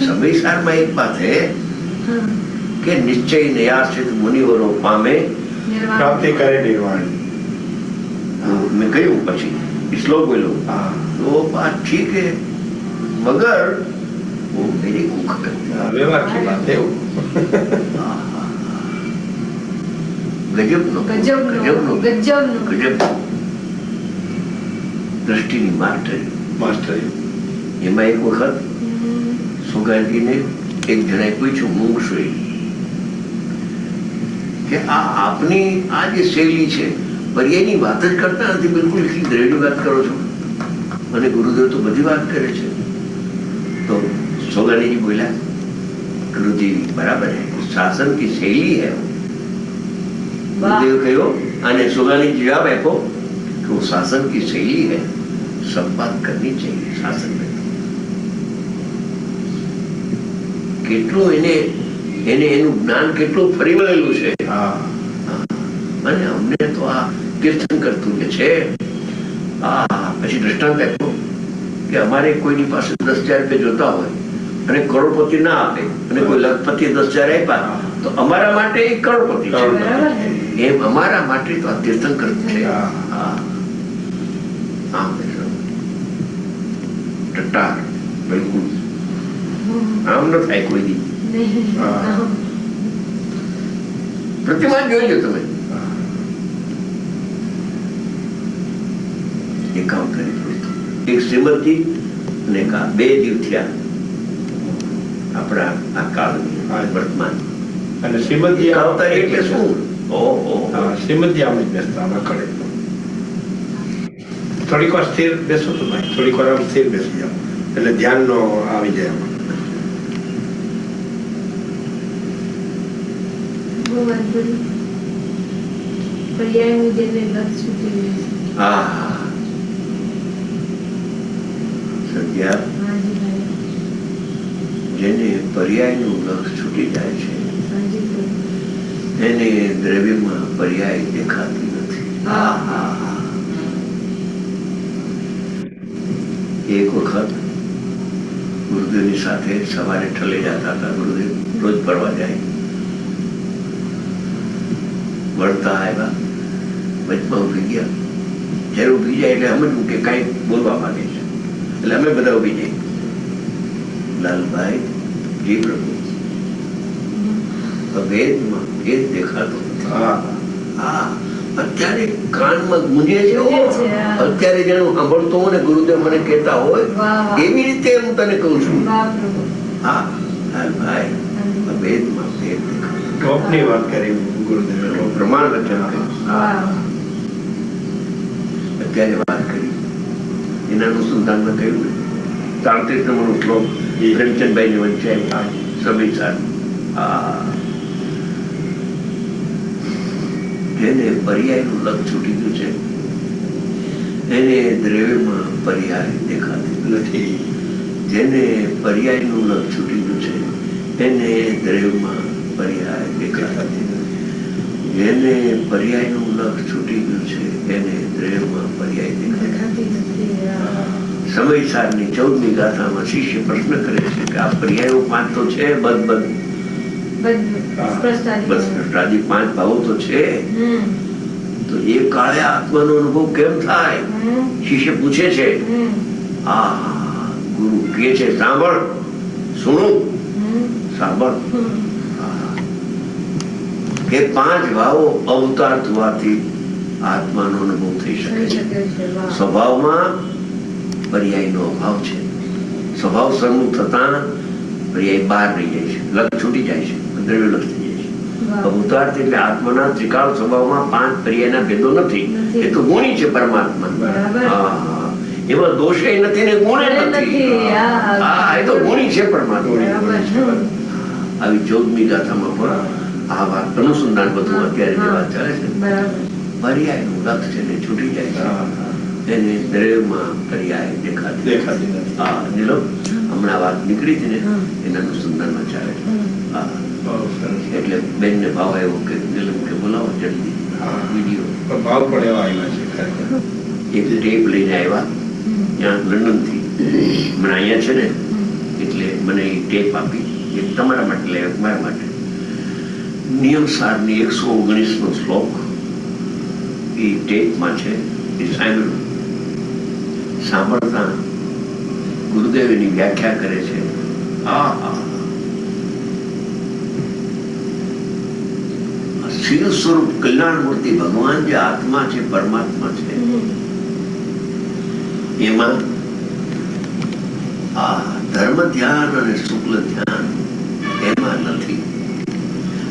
समय सार में एक बात है कि निश्चय नयासित मुनिवरो पामे પ્રાપ્તિ કરે નિર્વાણ. मैं कहूँ પછી श्लोक बोलो वो बात ठीक है, मगर वो मेरे को खटकता है. વ્યવહાર की बात है. ગજબનો દ્રષ્ટિની માસ્ટર. એમાં એક વખત સુગાજીને એક જણાએ પૂછ્યું, મુંગસુઈ, કે આ આપની આ જે શૈલી છે પર્યાયની વાત જ કરતા નથી, બિલકુલ દ્રઢની વાત કરો છો, અને ગુરુદેવ તો બધી વાત કરે છે. તો સોગાણીજી બોલ્યા, ગુરુજી બરાબર है, शासन की शैली है. गुरुदेव कहो आने सुगानी जवाब आपो कि वो शासन की शैली है, सब बात करनी चाहिए शासन में. કેટલું એને એનું જ્ઞાન કેટલું ફરી વળેલું છે. અને અમને તો આ તીર્થંકર તુલ્ય છે. પછી દ્રષ્ટાંત આપ્યો કે અમારે કોઈની પાસે 10,000 રૂપિયા જોતા હોય અને કરોડપતિ ના આપે, અને કોઈ લખપતિ 10,000 આપ્યા તો અમારા માટે એક કરોડપતિ છે. એમ અમારા માટે તો આ તીર્થંકર છે. ટટ્ટાર બિલકુલ આમ ન થાય કોઈ દી. પ્રતિમા જોઈ લો તમે. એક કામ કરી, એક શ્રીમદજી અને એક 2 જીવ થયા આપણા આ કાળની વર્તમાન. અને શ્રીમદજી અવતાર એટલે શું? શ્રીમદજી આમ જ બેસતા રખડે. થોડીક વાર સ્થિર બેસો તો ભાઈ, થોડીક વાર આમ સ્થિર બેસી જાઓ એટલે ધ્યાન નો આવી જાય. જેને પર્યાયનું લક્ષ છૂટી જાય છે એને દ્રવ્યમાં પર્યાય દેખાતી નથી. એક વખત ગુરુદેવની સાથે સવારે ઠલે જતા હતા. ગુરુદેવ રોજ પડવા જાય, વળતા આવ્યા, વચમાં ઉભી ગયા. જયારે ઉભી જાય એટલે સમજવું કે કઈ બોલવા માંગે છે, એટલે અમે બધા ઉભી જઈએ. લાલભાઈ જી પ્રભુ, ભેદમાં ભેદ દેખાતો અત્યારે કાનમાં ગુંજે છે. અત્યારે જેનું સાંભળતો હોય ને ગુરુદેવ મને કહેતા હોય એવી રીતે હું તને કહું છું. હા લાલભાઈ, ભેદમાં ભેદ દેખાતો. ટોપની વાત કરી ગુરુદેવ, પ્રમાણ વચન કર્યું. અત્યારે વાત કરી એના અનુસંધાનમાં કહ્યું ને 33 નંબરનો શ્લોક પ્રેમચંદભાઈ ને વંચાય સમીસાર. જેને પર્યાયનું લક્ષ છૂટી ગયું છે એને દ્રવ્યમાં પર્યાય દેખાતી નથી. જેને પર્યાયનું લક્ષ છૂટી ગયું છે એને દ્રવ્યમાં પર્યાય દેખાતી નથી. જેને પર્યાયનું લક્ષ છૂટી ગયું છે એને દ્રવ્યમાં પર્યાય દેખાતી નથી. સમયસારની 14મી ગાથામાં શિષ્ય પ્રશ્ન કરે છે કે આ પર્યાયો 5 તો છે, સ્પષ્ટાદી 5 ભાવો તો છે, તો એ કાળે આત્માનો અનુભવ કેમ થાય? શિષ્ય પૂછે છે. આ ગુરુ કહે છે સાંભળ, સુણું, સાંભળ કે 5 ભાવો અવતાર થવાથી આત્માનો અનુભવ થઈ શકે છે. સ્વભાવમાં પર્યાયનો અભાવ છે. સ્વભાવ સન્મુખ થતા પર્યાય બહાર રહી જાય છે, લક્ષ છૂટી જાય છે, દ્રવ્ય લક્ષ થઈ જાય છે. અવતાર એટલે આત્માના ત્રિકાળ સ્વભાવમાં 5 પર્યાયના ભેદો નથી. એ તો ગુણી છે પરમાત્મા. એમાં દોષે નથી ને ગુણે નથી. એ તો ગુણી છે પરમાત્મા. આવી 14મી ગાથામાં પણ આ વાત અનુસંધાન બધું અત્યારે જે વાત ચાલે છે, પર્યાયનું લક્ષ છે ને છૂટી જાય છે, એને દ્રવ્યમાં પર્યાય દેખાતી નથી. નીલમ હમણાં વાત નીકળી હતી ને એના અનુસંધાનમાં ચાલે છે. એટલે બેન ને ભાવ આવ્યો કે નીલમ કે બોલાવો જલ્દી વિડીયો. ભાવ પણ એવા આવ્યા છે. એક ટેપ લઈને આવ્યા ત્યાં લંડન થી. મને અહીંયા છે ને એટલે મને એ ટેપ આપી. એક તમારા માટે લાવ્યા, મારા માટે. નિયમ સારની 119નો શ્લોક એ ટેપમાં છે. એ સાંભળ્યું. સાંભળતા ગુરુદેવ એની વ્યાખ્યા કરે છે. શિવ સ્વરૂપ કલ્યાણ મૂર્તિ ભગવાન જે આત્મા છે, પરમાત્મા છે, એમાં આ ધર્મ ધ્યાન અને શુક્લ ધ્યાન એમાં નથી.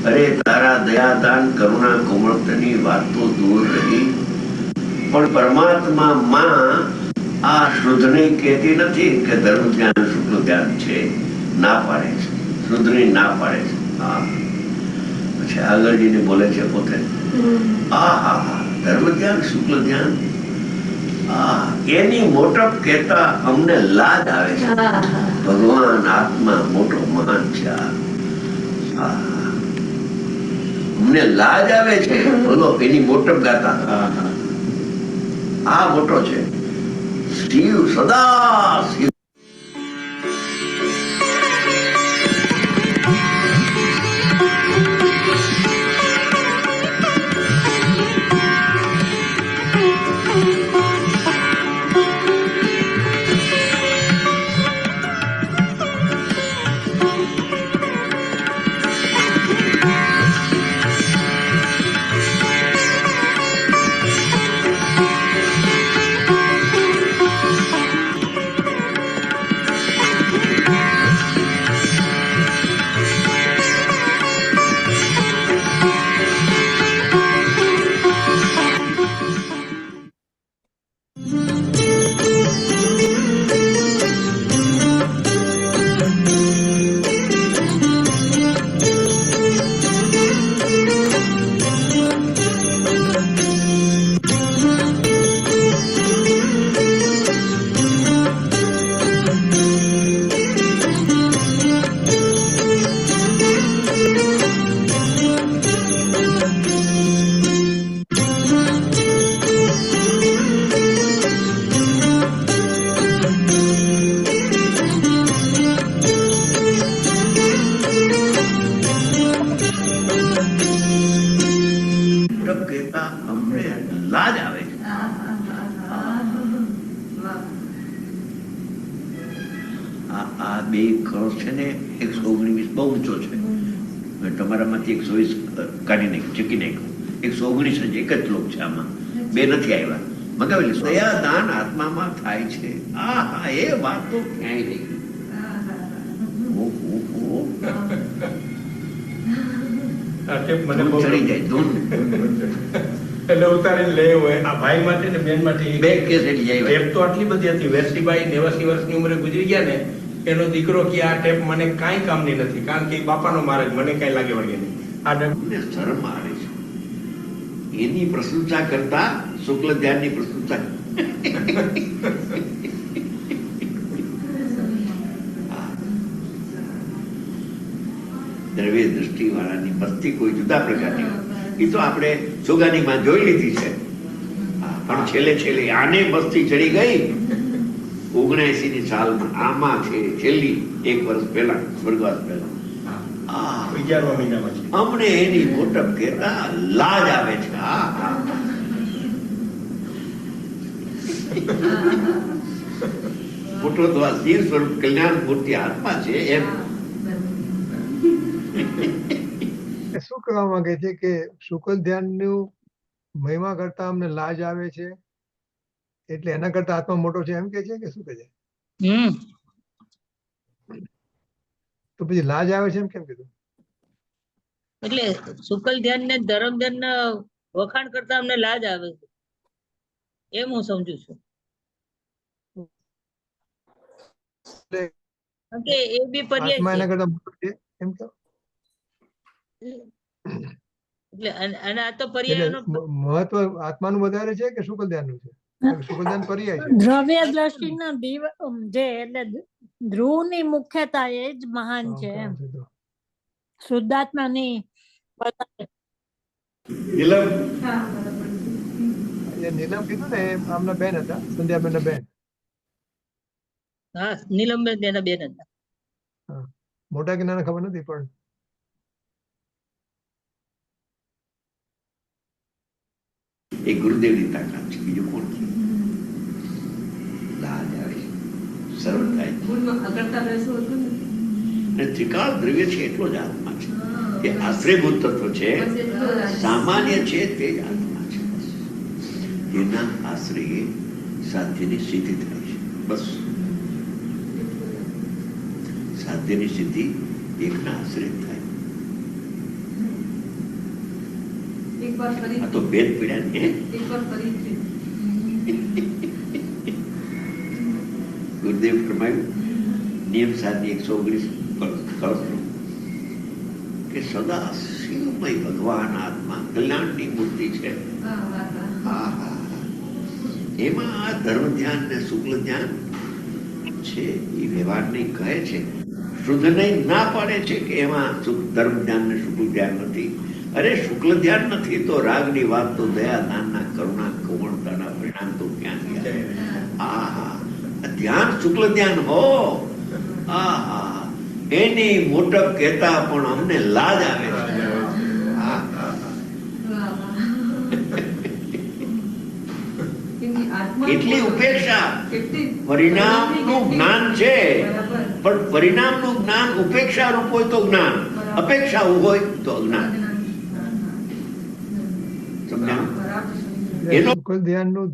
અરે તારા દયાદાન કરુણા કોમળતાની વાત તો દૂર રહી, પણ પરમાત્મા માં આ શુદ્ધને કહેતી નથી કે ધર્મ ધ્યાન શુક્લ ધ્યાન છે. ના પાડે છે, શુદ્ધને ના પાડે છે. પછી આગળ જઈને બોલે છે પોતે ધર્મ ધ્યાન શુક્લ ધ્યાન એની મોટપ કહેતા અમને લાજ આવે છે. ભગવાન આત્મા મોટો મહાન છે. અમને લાજ આવે છે. બોલો એની મોટપ ગાતા આ મોટો છે. શિવ સદા શિવ. આ બે કરોડ છે ને 119 બહુ ઊંચો છે. તમારામાંથી 120 કાઢી નાખ્યું, ચૂકી નાખ્યું. 119 જ એક જ શ્લોક છે. આમાં બે નથી આવ્યા. મગાવેલી દયા દાન આત્મામાં થાય છે. એ વાત તો ક્યાંય નહીં. ચડી જાય ધૂન. એટલે ઉતારીને લે હોય. આ ભાઈ માટે ને બેન માટે બે કેસ એટલી જાય. ટેપ તો આટલી બધી હતી. વેરસીબાઈ 89 વર્ષની ઉંમરે ગુજરી ગયા ને, એનો દીકરો કે આ ટેપ મને કાંઈ કામની નથી, કારણ કે બાપાનો મારે મને કાંઈ લાગે વળગે નહીં. આ શરમ આવે છે. એની પ્રશંસા કરતા શુક્લ ધ્યાનની પ્રશંસા દ્રવ્ય દ્રષ્ટિ વાળાની મસ્તી કોઈ જુદા પ્રકારની એ તો આપણે સોગાનીમાં જોઈ લીધી છે. પણ છેલ્લે છેલ્લે આને મસ્તી ચડી ગઈ 79 ની સાલમાં. આમાં છે છેલ્લી 1 વર્ષ પહેલા સ્વર્ગવાસ પહેલા 11મા મહિનામાં છે. અમને એની મોટપ કહેતા લાજ આવે છે. મોટો તો આ સ્થિર સ્વરૂપ કલ્યાણ મૂર્તિ હાથમાં છે એમ. એ શું કહેવા માંગે છે કે શુકલ ધ્યાનનું મહિમા કરતા અમને લાજ આવે છે એટલે એના કરતા આત્મા મોટો છે એમ કે છે કે શું કહે છે? તો પછી લાજ આવે છે એમ કેમ કીધું? એટલે શુકલ ધ્યાન ને ધર્મ ધ્યાન ના વખાણ કરતા અમને લાજ આવે છે એમ હું સમજુ છું. કારણ કે એ બી પર્યાય આત્મા એના છે. કરતા મોટો છે એમ કે એટલે અને આ તો એટલે પર્યાયનો મહત્વ આત્માનું વધારે છે કે શુકલ ધ્યાનનું છે? શુકલ ધ્યાન પર્યાય છે. દ્રવ્ય દ્રષ્ટિના જે એટલે ધ્રુવની મુખ્યતા એ જ મહાન છે એમ. શુદ્ધાત્માની વધારે. નીલમ એ નીલમ કીધું ને એમ આમના બેન હતા, સંધ્યાબેન ના બેન. હા નીલમબેન તેના બેન હતા. મોટા કે નાના ખબર નથી પણ એ ગુરુદેવની તાકાત છે. બીજું કોણ છે? લાજ આવે છે, સરળ થાય છે. અને ત્રિકાળ દ્રવ્ય છે એટલો જ આત્મા છે. એ આશ્રયભૂત તત્વ છે, સામાન્ય છે તે જ આત્મા છે. એના આશ્રયે સાધ્યની સિદ્ધિ થાય છે. બસ સાધ્યની સિદ્ધિ એકના આશ્રય થાય. આ તો ભેદ પીડ્યા ને. ગુરુદેવ ફરમાયું નિયમ સાધની 119 કે સદા શિવમય ભગવાન આત્મા કલ્યાણની મૂર્તિ છે. એમાં આ ધર્મ ધ્યાન ને શુક્લ ધ્યાન છે એ વ્યવહારને કહે છે. શુદ્ધ નહીં ના પાડે છે કે એમાં ધર્મ ધ્યાન ને શુક્લ ધ્યાન નથી. અરે શુક્લ ધ્યાન નથી તો રાગની વાત તો દયા દાનના કરુણા કોમળતાના પરિણામ તો ક્યાં ગયા? ધ્યાન શુક્લ ધ્યાન હો એની મોટપ કહેતા પણ અમને લાજ આવે છે. એટલી ઉપેક્ષા. પરિણામનું જ્ઞાન છે પણ પરિણામનું જ્ઞાન ઉપેક્ષા રૂપ હોય તો જ્ઞાન, અપેક્ષા હોય તો અજ્ઞાન. શુકલ ધ્યાનનું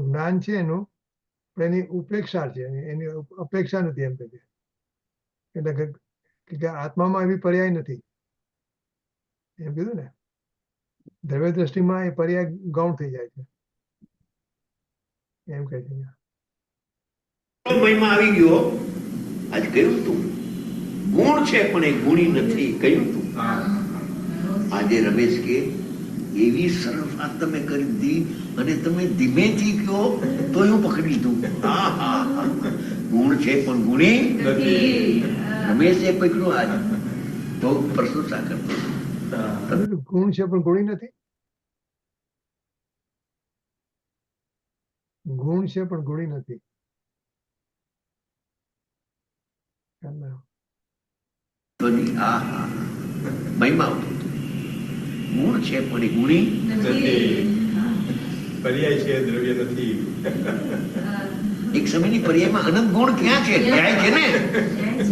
જ્ઞાન છે એનું, પણ એની ઉપેક્ષા છે, એની અપેક્ષા નથી એમ કે છે. એટલે કે આત્મામાં એવી પર્યાય નથી એમ કીધું ને. દ્રવ્ય દ્રષ્ટિમાં એ પર્યાય ગૌણ થઈ જાય છે એમ કહે છે. મહિમા આવી ગયો. આજ કહ્યું તું ગુણ છે પણ એ ગુણી નથી કહ્યું તું. આજે રમેશ કે એવી સરળ વાત તમે કરી દીધી અને તમે ધીમેથી કહો તો હું પકડી લીધું. ગુણ છે પણ ગુણી નથી. રમેશ એ પકડ્યું આજ બહુ પ્રશંસા કરતો. ગુણ છે પણ ગુણી નથી. ગુણ છે પણ ગુણી નથી. મહિમા ગુણ છે પણ એ ગુણી પર્યાય છે, દ્રવ્ય નથી. એક સમયની પર્યાયમાં અનંત ગુણ ક્યાં છે? ન્યાય છે ને,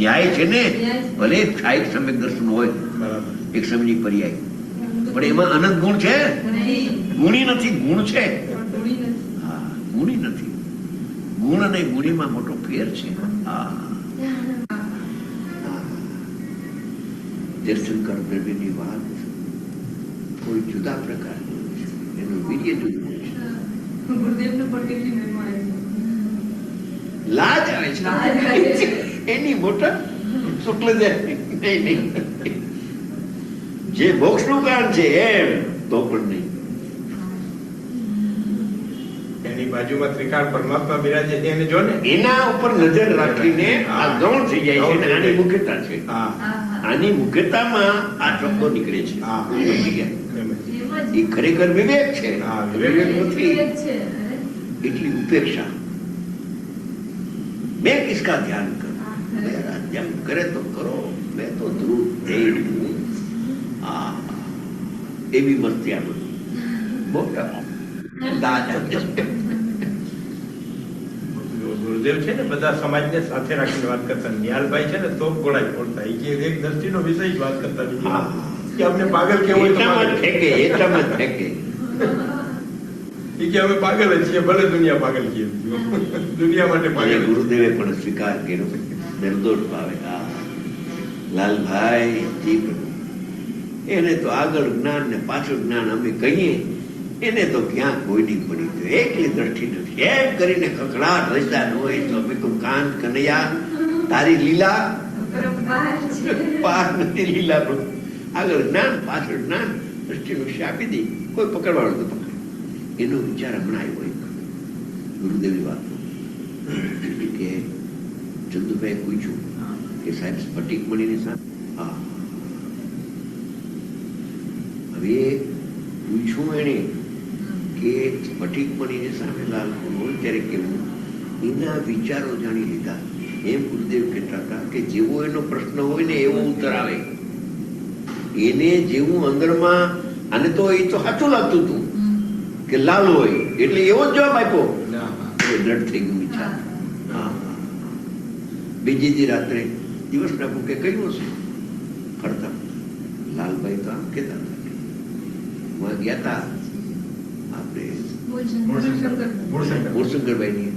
ન્યાય છે ને. ભલે સાહેબ સમ્યક દર્શન હોય એક સમયની પર્યાય, પણ એમાં અનંત ગુણ છે? ગુણી નથી. ગુણ છે, હા ગુણી નથી. ગુણ અને ગુણીમાં મોટો ફેર છે. તીર્થંકર દ્રવ્યની વાત કોઈ જુદા પ્રકારની છે, એનું વીર્ય જુદું છે. લાજ આવે છે એની મોટા શુક્લ જે મોક્ષનું કારણ છે એમ તો પણ નહીં. એની બાજુમાં ત્રિકાળ પરમાત્મા બિરાજે છે એને જો ને. એના ઉપર નજર રાખીને આ ગૌણ થઈ જાય છે અને આની મુખ્યતા છે. હા આની મુખ્યતામાં આ શબ્દો નીકળે છે. હા. સમજી ગયા? એમ જ. એ ખરેખર વિવેક છે. હા, વિવેક નથી એટલી ઉપેક્ષા. मैं किसका ध्यान करूं? मेरा जब करे तो करो, मैं तो ध्रुव देव हूं. एवी मस्ती आ बધી મોટા દાદા ગુરુદેવ છે ને બધા સમાજને સાથે રાખીને વાત કરતા. નિહાલભાઈ છે ને તો ગોળાઈ ફોડતા. એ કે એક દ્રષ્ટિનો વિષય જ વાત કરતા બીજી કે અમને પાગલ કેવો હોય તો એટલામાં જ પાગલ. ફેંકે, એટલામાં જ ફેંકે. એ કે અમે પાગલ જ છીએ, ભલે દુનિયા પાગલ છીએ. દુનિયા માટે અને પાગલ. ગુરુદેવે પણ સ્વીકાર કર્યો નિર્દોષ ભાવે. લાલભાઈ જી પ્રભુ, એને તો આગળ જ્ઞાન ને પાછળ જ્ઞાન અમે કહીએ, એને તો ક્યાં કોઈની પડી ગયો. એકલી દ્રષ્ટિ નથી. એમ કરીને કકડાટ રચતા ન હોય તો અમે કહું, કાંત કનૈયા તારી લીલા પાર નથી. લીલા પ્રભુ આગળ જ્ઞાન પાછળ જ્ઞાન દ્રષ્ટિ વિશે આપી દી. કોઈ પકડવાળો તો પકડે. એનો વિચાર હમણાં આવ્યો એક ગુરુદેવની વાતનો કે ચંદુભાઈ પૂછ્યું કે સાહેબ સ્ફટિક મણીની સામે હવે પૂછ્યું એને કે સ્ફટિક મણીની સામે લાલ હોય ત્યારે કેવું, એના વિચારો જાણી લીધા. એમ ગુરુદેવ કહેતા હતા કે જેવો એનો પ્રશ્ન હોય ને એવો ઉત્તર આવે. એને જેવું અંદરમાં, આને તો એ તો સાચું લાગતું હતું કે લાલ હોય એટલે એવો જ જવાબ આપ્યો. દ્રઢ થઈ ગયું વિચાર. બીજી દી રાત્રે દિવસના ભૂકે કહ્યું હશે કરતા લાલભાઈ તો આમ કહેતા હતા. ગયા હતા આપણે મૂળશંકરભાઈની,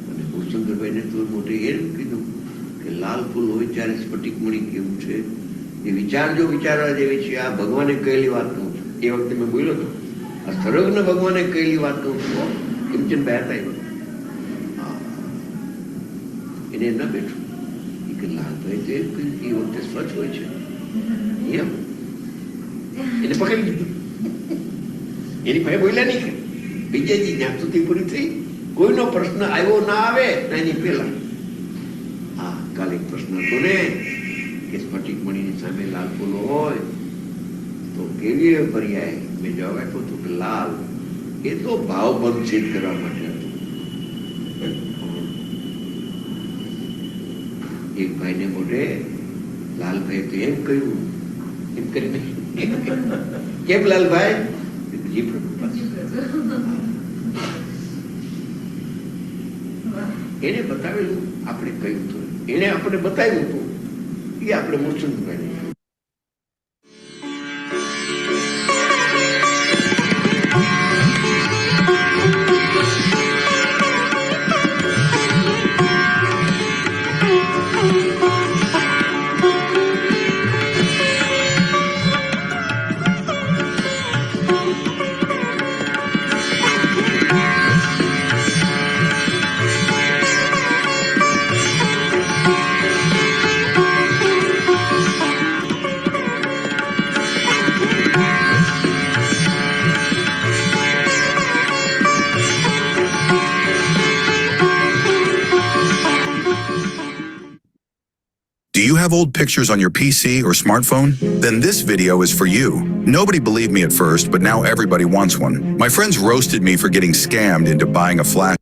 અને મૂળશંકરભાઈને તો મોટે એમ કીધું કે લાલ ફૂલ હોય ત્યારે સ્ફટિક મણી કેવું છે એ વિચારજો, વિચારવા જેવી છે. આ ભગવાને કહેલી વાત કહું છું. એ વખતે મેં બોલ્યો હતો, આ સર્વજ્ઞ ભગવાને કહેલી વાત કહું છું. કિમચંદભાઈ હતા એને ન બેઠું કે લાલભાઈ તો એમ કહ્યું કે એ વખતે સ્વચ્છ હોય છે. એમ એને પકડી લીધું. એની પાસે બોલ્યા નહીં. બીજે દી જ્યાં સુધી પૂરી થઈ, કોઈનો પ્રશ્ન આવ્યો ના આવે એની પેલા કાલે એક પ્રશ્ન હતો ને કે સ્ફટિક મણીની સામે લાલ ફૂલો હોય તો કેવી પર્યાય? મેં જવાબ આપ્યો હતો કે લાલ એ તો ભાવ બંધ સિદ્ધ કરવા માટે હતું. એક ભાઈને મોઢે લાલભાઈ તો એમ કહ્યું, એમ કરીને કેમ લાલભાઈ? જી પ્રભુ. એને બતાવેલું આપણે કહ્યું હતું, એને આપણે બતાવ્યું હતું એ આપણે મૂળચંદભાઈને. Do you have old pictures on your PC or smartphone? Then this video is for you. Nobody believed me at first, but now everybody wants one. My friends roasted me for getting scammed into buying a flash.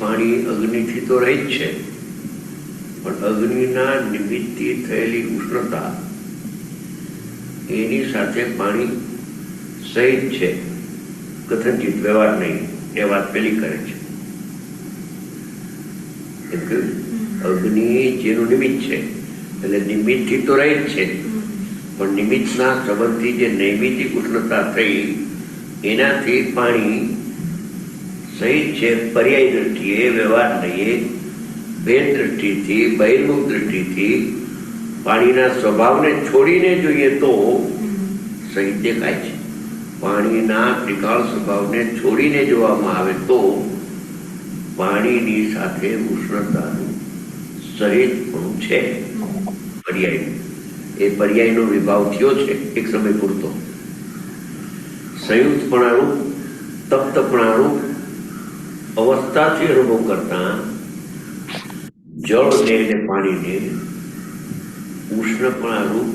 પાણી અગ્નિથી તો રહી જ છે, પણ અગ્નિના નિમિત્તથી થયેલી ઉષ્ણતા એની સાથે પાણી સહિત છે, કથનચિત વ્યવહાર નહીં. એ વાત પેલી કરે છે. એમ કહ્યું. અગ્નિ જેનું નિમિત્ત છે, એટલે નિમિત્તથી તો રહી જ છે, પણ નિમિત્તના સંબંધથી જે નૈમિતિક ઉષ્ણતા થઈ એનાથી પાણી સહિત છે પર્યાય દ્રષ્ટિએ, વ્યવહાર લઈએ, ભેદ દ્રષ્ટિથી, બહિર્મુખ દ્રષ્ટિથી પાણીના સ્વભાવને છોડીને જોઈએ તો સહિત દેખાય છે. પાણીના ત્રિકાળ સ્વભાવને છોડીને જોવામાં આવે તો પાણીની સાથે ઉષ્ણતાનું સહેજપણું છે. પર્યાય, એ પર્યાયનો વિભાવ થયો છે એક સમય પૂરતો. સંયુક્તપણાનું, તપ્તપણાનું અવસ્થાથી અનુભવ કરતા જળને અને પાણીને ઉષ્ણપણાનું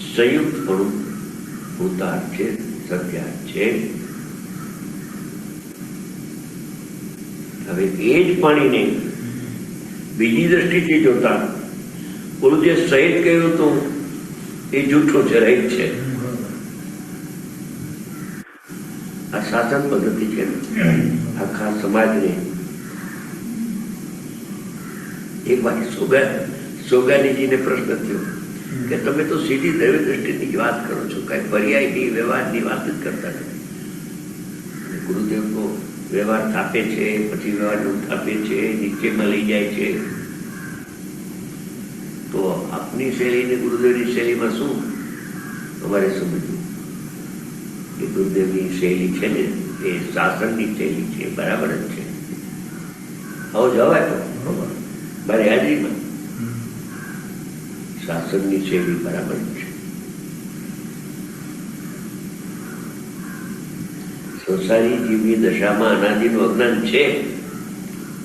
સંયુક્તપણું ભૂતાર્થ છે, સત્યાર્થ છે. હવે એ જ પાણીને બીજી દ્રષ્ટિથી જોતા ઓલું જે સહિત કહ્યું હતું એ જૂઠું છે, રહિત છે. આ શાસન પદ્ધતિ છે ને, આખા સમાજને. એક વાર સોગાનીજીને પ્રશ્ન થયો કે તમે તો સીધી દૈવ દ્રષ્ટિની વાત કરો છો, કઈ પર્યાયની વ્યવહારની વાત જ કરતા નથી. ગુરુદેવનો વ્યવહાર થાપે છે, પછી વ્યવહારનું થાપે છે, નીચેમાં લઈ જાય છે. તો આપની શૈલી ને ગુરુદેવની શૈલીમાં શું અમારે સમજવું? એ ગુરુદેવની શૈલી છે ને એ શાસનની શૈલી છે, બરાબર જ છે. આવો જવાય તો મારી હાજરીમાં શાસનની શૈલી બરાબર જ છે. સંસારી જીવની દશામાં અનાદિનું અજ્ઞાન છે.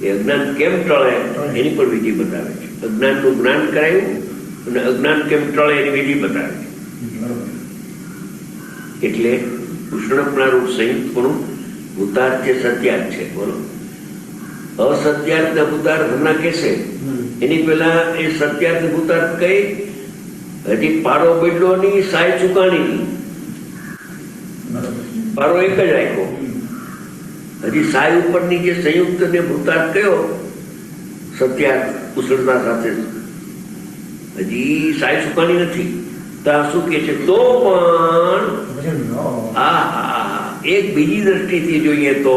એ અજ્ઞાન કેમ ટળે એની પણ વિધિ બતાવે છે. અજ્ઞાનનું જ્ઞાન કરાયું અને અજ્ઞાન કેમ ટળે એની વિધિ બતાવે છે. એટલે ઉષ્ણપણાનું સંયુક્તપણું ભૂતાર્થ છે, સત્યાર્થ છે. બોલો, અસત્યાર્થ ને ભૂતાર્થ હમણાં કહેશે, એની પહેલા એ સત્યાર્થ ને ભૂતાર્થ કઈ હજી પારો બદલો ની, સાય ચુકાણી. પારો એક જ રાખ્યો. હજી સાય ઉપરની જે સંયુક્ત ને ભૂતાર્થ કયો સત્યાર્થ ઉષ્ણતા સાથે, હજી સાય ચુકાણી નથી. ત્યાં શું કે છે? તો પણ એક બીજી દ્રષ્ટિથી જોઈએ તો,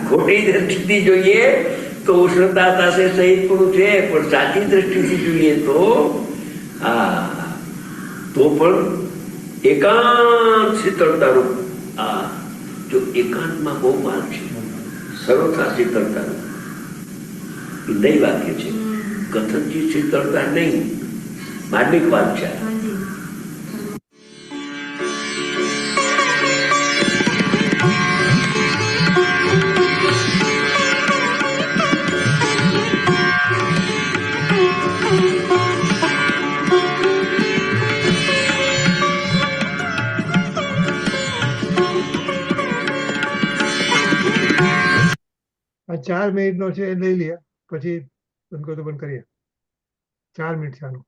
ખોટી દ્રષ્ટિથી જોઈએ તો ઉષ્ણતા સાથે સહિતપણું છે, પણ સાચી દ્રષ્ટિથી જોઈએ તો પણ એકાંત શીતળતાનું. જો એકાંતમાં બહુ માલ છે, સર્વથા શીતળતાનું એ નહીં વાક્ય છે. કથનથી શીતળતા નહીં, માર્મિક વાત છે. આ 4 મિનિટનો છે એ લઈ લઈએ, પછી બંધ કરો તો બંધ કરીએ. 4 મિનિટ ચાલો.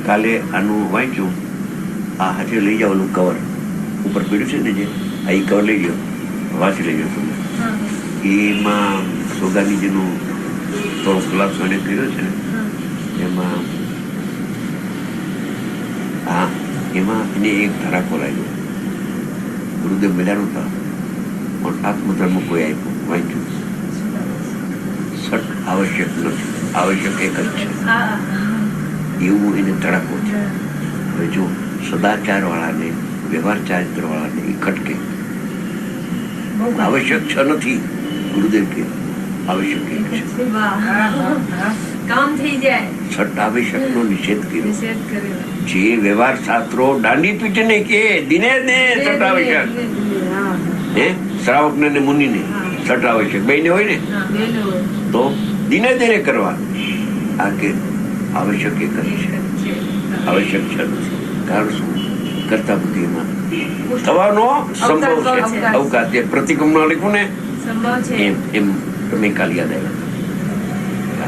કાલે આનું વાંચ્યું, આ હાથે લઈ જવાનું કવર ઉપર પીડ્યું છે ને, જે આ એ કવર લઈ ગયો, વાંચી લઈ ગયો તમે. એમાં સોગાનીજીનું થોડો ખુલાસો એને કર્યો છે ને, એમાં એમાં એને એક ધારા ખોલાયો. ગુરુદેવ મળ્યા નહોતા, પણ આત્મધર્મ કોઈ આપ્યું, વાંચ્યું. સટ આવશ્યક નથી, આવશ્યક એક જ છે. એવું એને તડાકો છે. હવે જો સદાચાર વાળાને, વ્યવહાર ચારિત્ર વાળાને એ ખટકે. આવશ્યક છ નથી, ગુરુદેવ કે આવશ્યક એક છે. કામ થઈ જાય. છઠ આવશ્યક નો નિષેધ કર્યો. જે વ્યવહાર શાસ્ત્રો દાંડી પીટને કે દિને ને છઠ આવશ્યક, હે શ્રાવક ને મુનિ ને છઠ આવશ્યક બેને હોય ને, તો દિને દિને કરવા. આ કે આવશ્યક એક જ છે, આવશ્યક છે. કારણ શું? કરતા બુદ્ધિમાં થવાનો સંભવ છે. અવકાશ પ્રતિક્રમણ લખ્યું ને એમ એમ તમે કાલ યાદ આવ્યા.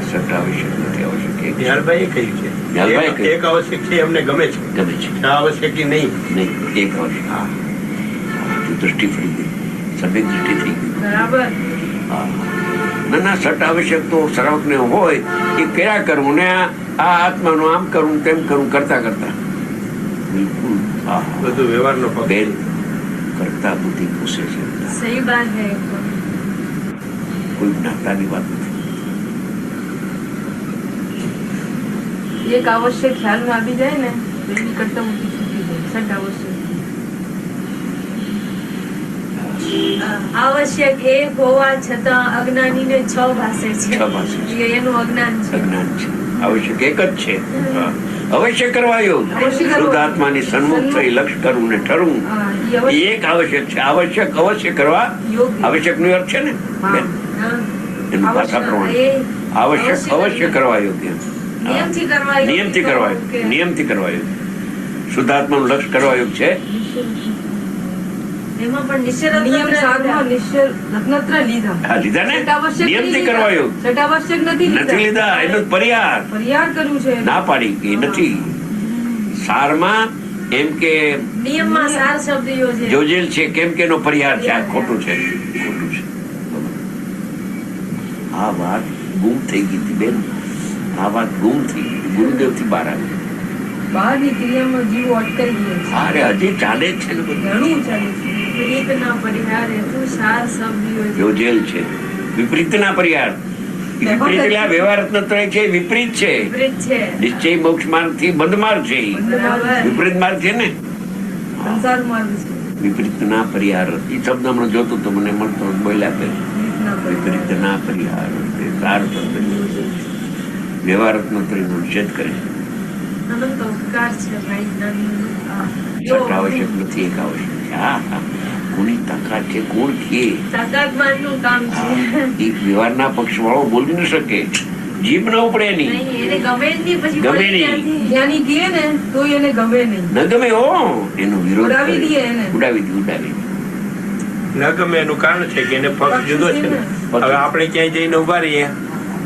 છઠ આવશ્યક નથી, આવશ્યક એક. નિહાલભાઈએ કહ્યું છે નિહાલભાઈએ કહ્યું. એક આવશ્યક છે, એમને ગમે છે. ગમે છે. આ આવશ્યક નહીં. નહીં, એક આવશ્યક. હા, દૃષ્ટિ ફરી ગઈ, સભ્ય દૃષ્ટિ થઈ ગઈ. બરાબર. હા, ના છઠ આવશ્યક તો શ્રાવક ને હોય એ કર્યા કરવું ને આ આત્માનું આમ કરવું તેમ કરવું કરતા કરતા બિલકુલ. હા, બધું વ્યવહારનો પગ. બેન કરતા બુદ્ધિ પૂછે છે. સહી બાત હૈ. કોઈ જ્ઞાતાની વાત નથી. એક આવશ્યક ખ્યાલમાં આવી જાય ને તો એની કરતા બુદ્ધિ છૂટી જાય. છઠ આવશ્યક એક હોવા છતાં અજ્ઞાનીને છ ભાષે છે. છ ભાષે છે. એનું અજ્ઞાન છે. અજ્ઞાન છે. આવશ્યક એક જ છે. અવશ્ય કરવા યોગ. શુદ્ધ આત્માની સન્મુખ થઈ લક્ષ કરવું ને ઠરવું એ એક આવશ્યક છે. આવશ્યક અવશ્ય કરવા આવશ્યક નો અર્થ છે ને એનું ભાષા પ્રમાણે આવશ્યક અવશ્ય કરવા યોગ્ય. નિયમથી કરવા યોગ્ય. શુદ્ધ આત્માનું લક્ષ કરવા યોગ છે. એમાં પણ નિયમ સાધવા નત્ર લીધા. હા, લીધા ને. નિયમથી કરવા યોગ છઠાવશ્યક નથી લીધા. એનું પરિહાર કર્યું છે. ના પાડી કે નથી. સારમાં એમ કે નિયમમાં સાર શબ્દ જોજેલ છે, કેમ કે એનો પરિહાર છે. આ ખોટું છે, ખોટું છે. આ વાત ગુમ થઈ ગઈ હતી બેન. આ વાત ગુમ થઈ ગઈ. ગુરુદેવ થી બહાર આવી. બહારની ક્રિયામાં જીવ અટકાઈ ગયો. અરે હજી ચાલે જ છે ને બધું. ઘણું ચાલે છે. વિપરીતના પરિહાર હેતુ સાર શબ્દ જોજેલ છે. વિપરીતના પરિહાર. વિપરીત એટલે આ વ્યવહાર તત્વ છે, વિપરીત છે. નિશ્ચય મોક્ષ માર્ગ થી બંધ માર્ગ છે. વિપરીત માર્ગ છે ને. સંસાર માર્ગ છે. વિપરીતના પરિહાર એ શબ્દ હમણાં જોતો તો મને મળતો બોલ્યા કરે. વિપરીતના પરિહાર સાર શબ્દ વ્યવહાર તત્વ નો નિષેધ કરે. અનંત ઉપકાર છે ભાઈ. છઠ આવશ્યક નથી, એક આવશ્યક છે. હા હા, કોની તાકાત છે, કોણ કે તાકાતમાનનું કામ છે. એ વ્યવહારના પક્ષ વાળો બોલી ન શકે. જીભ ન ઉપડે એની. એને ગમે જ નહીં. પછી ગમે નહીં. જ્ઞાની કહે ને તો એને ગમે નહીં. ન ગમે હો એનો વિરોધ ઉડાવી દે એને. ઉડાવી ન ગમે એનું કારણ છે કે એને પક્ષ જુદો છે ને. હવે આપણે ક્યાંય જઈને ઉભા રહીએ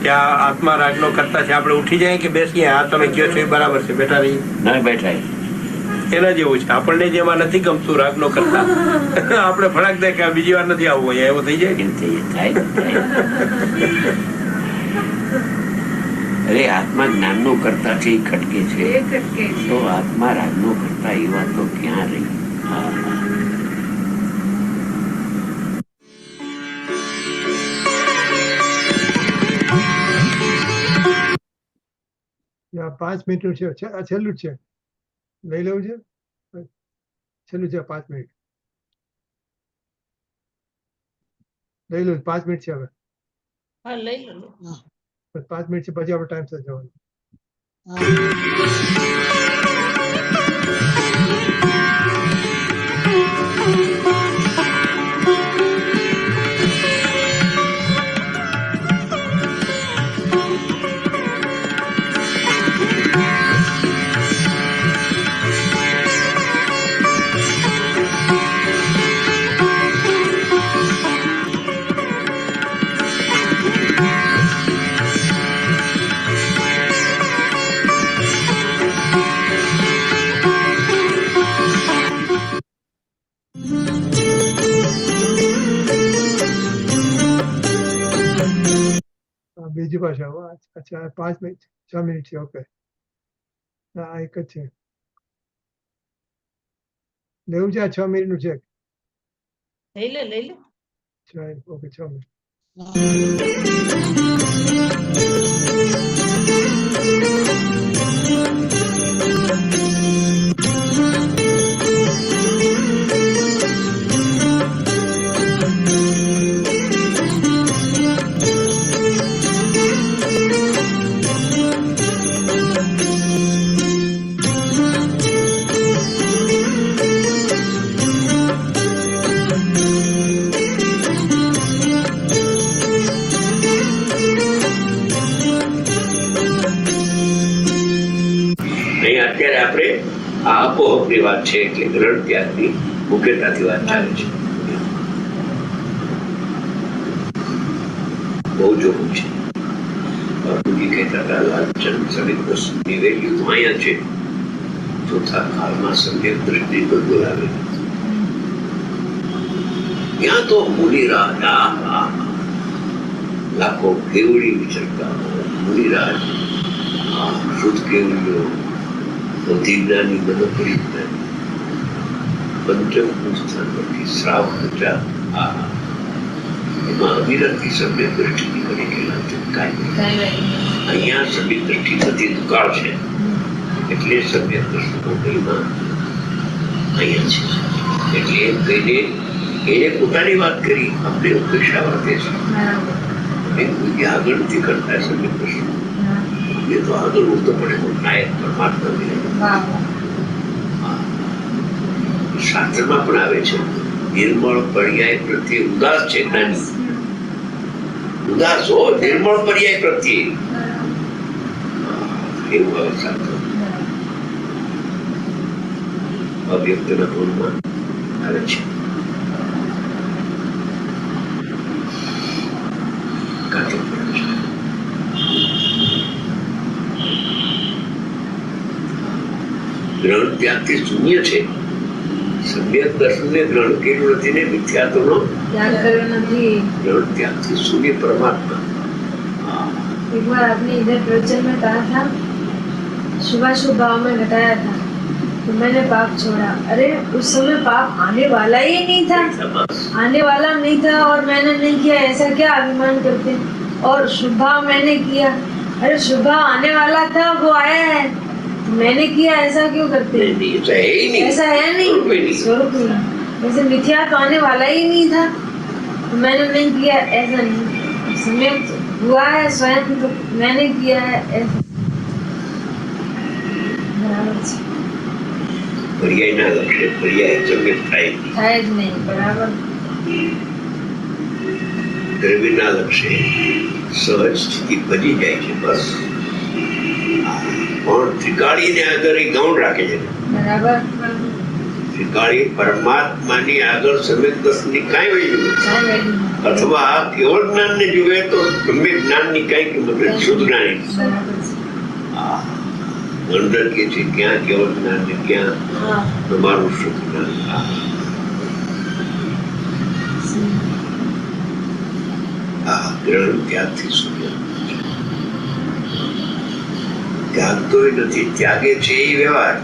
કે આ આત્મા રાગનો કરતા છે, આપણે ઉઠી જાય કે બેસીએ? આ તમે કહો છો એ બરાબર છે, બેઠા રહીએ ના બેઠા. એના જેવું છે. આપણને જેમાં નથી ગમતું રાગનો કરતા આપણે ફળાક દે કે બીજી વાર નથી આવવું અહીંયા, એવું થઈ જાય. એમ થાય. અરે આત્મા જ્ઞાનનો કરતા છે, એ ખટકે છે. તો આત્મા રાગનો કરતા એ વાત તો ક્યાં રહી? આ 5 મિનિટનું છે. આ છેલ્લું જ છે. લઈ લેવું છે. છેલ્લું છે 5 મિનિટ. લઈ લો. 5 મિનિટ છે હવે. હા, લઈ લો. 5 મિનિટ છે પછી આપણે ટાઈમ સર જવાનું. બીજી ભાષા. અચ્છા, 5 મિનિટ 6 મિનિટ છે. ઓકે, હા એક જ છે. લેવું છે. આ 6 મિનિટનું છે. લઈ લે. Okay, 6 minute. હા. અત્યારે આપણે આ અપોહપની વાત છે એટલે ગ્રહણ ત્યાગની મુખ્યતાથી વાત ચાલે છે. બહુ જોખમ છે. બાપુજી કહેતા હતા લાલચંદ સમિતની વેલ્યુ તો અહીંયા છે, ચોથા કાળમાં સમ્યક દ્રષ્ટિ પર બોલાવે. ત્યાં તો મુનિરાજ લાખો કેવડી વિચરતા મુનિરાજ શુદ્ધ કેવડીઓ બુદ્ધિજ્ઞાની મનોપરી પંચમ સ્થાન પરથી શ્રાવ હતા. એમાં અવિરતથી સમ્યક દ્રષ્ટિ નીકળી ગયેલા છે. અહીંયા સમ્યક દ્રષ્ટિ થતી દુકાળ છે એટલે સમ્યક દ્રષ્ટિનો મહિમા અહીંયા છે. એટલે એમ કહીને એને પોતાની વાત કરી, અમને ઉપેક્ષા વર્તે છે. કોઈ આગળ નથી કરતા સમ્યક દ્રષ્ટિ, એ તો આગળ ઉઠતો પડે તો નાયક પરમાત્મા મળે. શાસ્ત્રમાં પણ આવે છે નિર્મળ પર્યાય પ્રત્યે ઉદાસ છે જ્ઞાની. ઉદાસ હો નિર્મળ પર્યાય પ્રત્યે એવું આવે શાસ્ત્ર. અવ્યક્તના ગુણમાં આવે છે. ગ્રહણ ત્યાગથી શૂન્ય છે. સમ્યક દર્શનને ગ્રહણ કર્યું નથી ને મિથ્યાત્વનો ત્યાગ કર્યો નથી. ग्रहण त्याग से सूर्य परमात्मा. एक बार आपने इधर प्रवचन में कहा था शुभाशुभ भाव में घटाया था तो मैंने पाप छोड़ा. अरे उस समय पाप आने वाला ही नहीं था, आने वाला नहीं था और मैंने नहीं किया, ऐसा क्या अभिमान करते. और शुभ भाव मैंने किया, अरे शुभ भाव आने वाला था वो आया है, मैंने किया, ऐसा क्यों करते. नहीं, ऐसा है ही नहीं, ऐसा है नहीं, स्वरूप नहीं. जैसे मिथ्या तो आने वाला ही नहीं था, मैंने नहीं किया, ऐसा नहीं. समय हुआ है स्वयं तो मैंने किया है, ऐसा बराबर છે. પર્યાયના લક્ષ્ય પર્યાય સમ્યક થાય જ નહીં. બરાબર. દ્રવ્યના લક્ષ્ય સહજ સ્થિતિ ભજી જાય છે બસ. પણ ત્રિકાળીને આગળ એ ગૌણ રાખે છે. બરાબર. ત્રિકાળી પરમાત્માની આગળ સમ્યક દર્શનની કાંઈ વેલ્યુ નથી. અથવા કેવળ જ્ઞાનને જુએ તો સમ્યક જ્ઞાનની કાંઈ કિંમત નથી. શુદ્ધ જ્ઞાની અંદર કે છે ક્યાં કેવળ જ્ઞાન ને ક્યાં તમારું શુદ્ધ જ્ઞાન. ગ્રહણ ત્યાગથી શૂન્ય. ત્યાગ તો એ નથી, ત્યાગે છે એ વ્યવહાર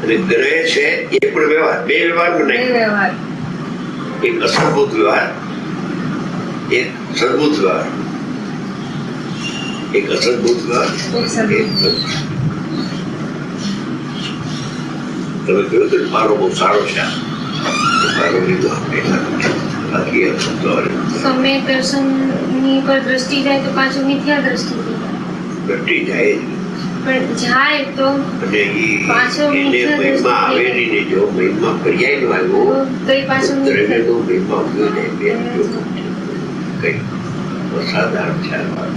અને ગ્રહે છે એ પણ વ્યવહાર. બે વ્યવહાર બનાવી, એક અસરભૂત વ્યવહાર, એક સદભૂત વ્યવહાર. એક અસરભૂત વ્યવહાર, એક તમે કહ્યું કે મારો બહુ સારો છે, મારો લીધો આપણે બાકી સમ્યક દર્શનની પર દ્રષ્ટિ જાય તો પાછું મિથ્યા દ્રષ્ટિ દ્રષ્ટિ જાય પણ જાય તો અને એને મહિમા આવે નહીં ને જો મહિમા પર્યાય નો આવ્યો તો એ પાછું દ્રવ્યનો મહિમા ઉગ્યો જાય. બે કઈ અસાધારણ છે આ વાત.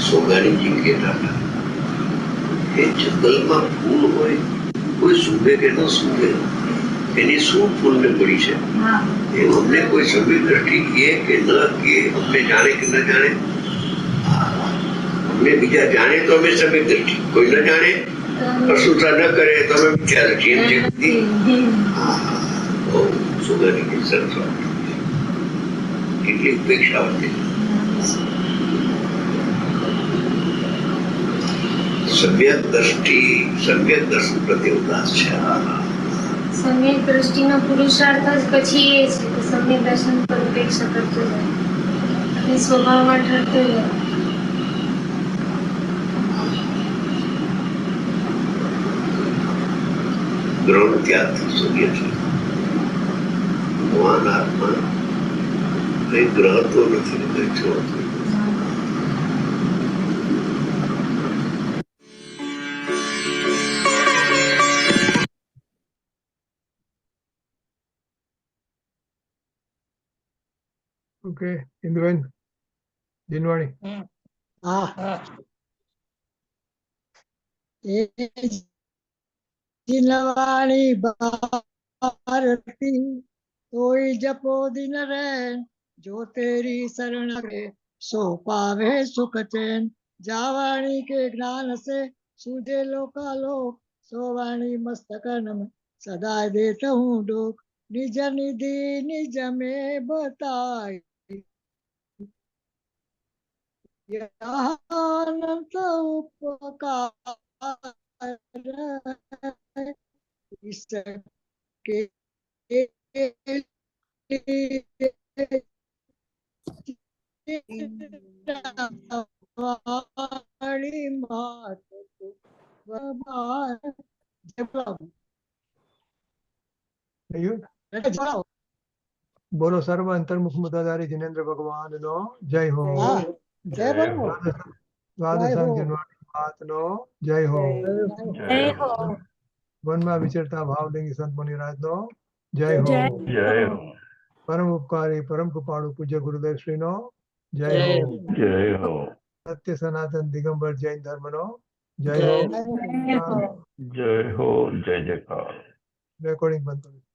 સોગાનીજી કહેતા હતા કે જંગલમાં ફૂલ હોય, કોઈ સૂંઘે કે ન સૂંઘે, એની શું ફૂલને પડી છે એ અમને કોઈ સભ્ય દ્રષ્ટિ કહે કે ન કહે, અમને જાણે કે ન જાણે, અમને બીજા જાણે તો અમે સભ્ય દ્રષ્ટિ, કોઈ ન જાણે અશુદ્ધતા ન કરે તો અમે વિચાર છીએ. એમ છે બધી સુગંધી સરસ કેટલી ઉપેક્ષા હતી. સમ્યક દર્શન પ્રત્યે ઉદાસ છે. સમ્યક દ્રષ્ટિનો પુરુષાર્થ જ પછી એ છે કે સમ્યક દર્શન પર ઉપેક્ષા કરતો જાય અને સ્વભાવમાં ઠરતો જાય. ગ્રહણ ત્યાગથી સૂર્ય છે. ભગવાન આત્મા કઈ ગ્રહ તો નથી ને કઈ છોડતો. ઓકે ઇન્દુબેન દિનવાણી. હા એ જીનવાણી ભારતી તોય જપો દિન રેન જો તેરી શરણ રે સો પાવે સુખ ચેન જાવાણી કે જ્ઞાન से सूझे लोकालोक सोवाणी मस्तकन में सदा देता हूँ डोक निज निधि निज में बताई अनंत उपकार इसके वाणी मात को वबार जय प्रभु થયું? બેટા જોડાઓ. બોલો સર્વ અંતર્મુખ મુદ્દાધારી જિનેન્દ્ર ભગવાન નો જય હો. હા જય પ્રભુ દ્વાદશાંગ જન્માષ્ટમી માતનો જય હો. જય હો. વનમાં વિચરતા ભાવલિંગી સંત મુનિરાજ નો જય હો. જય જય હો. પરમ ઉપકારી પરમ કૃપાળુ પૂજ્ય ગુરુદેવ શ્રી નો જય જય હો. હો. જય હો. સત્ય સનાતન દિગંબર જૈન ધર્મ નો જય જય હો. જય હો. જય હો. જય જયકાર. રેકોર્ડિંગ બંધ કરો.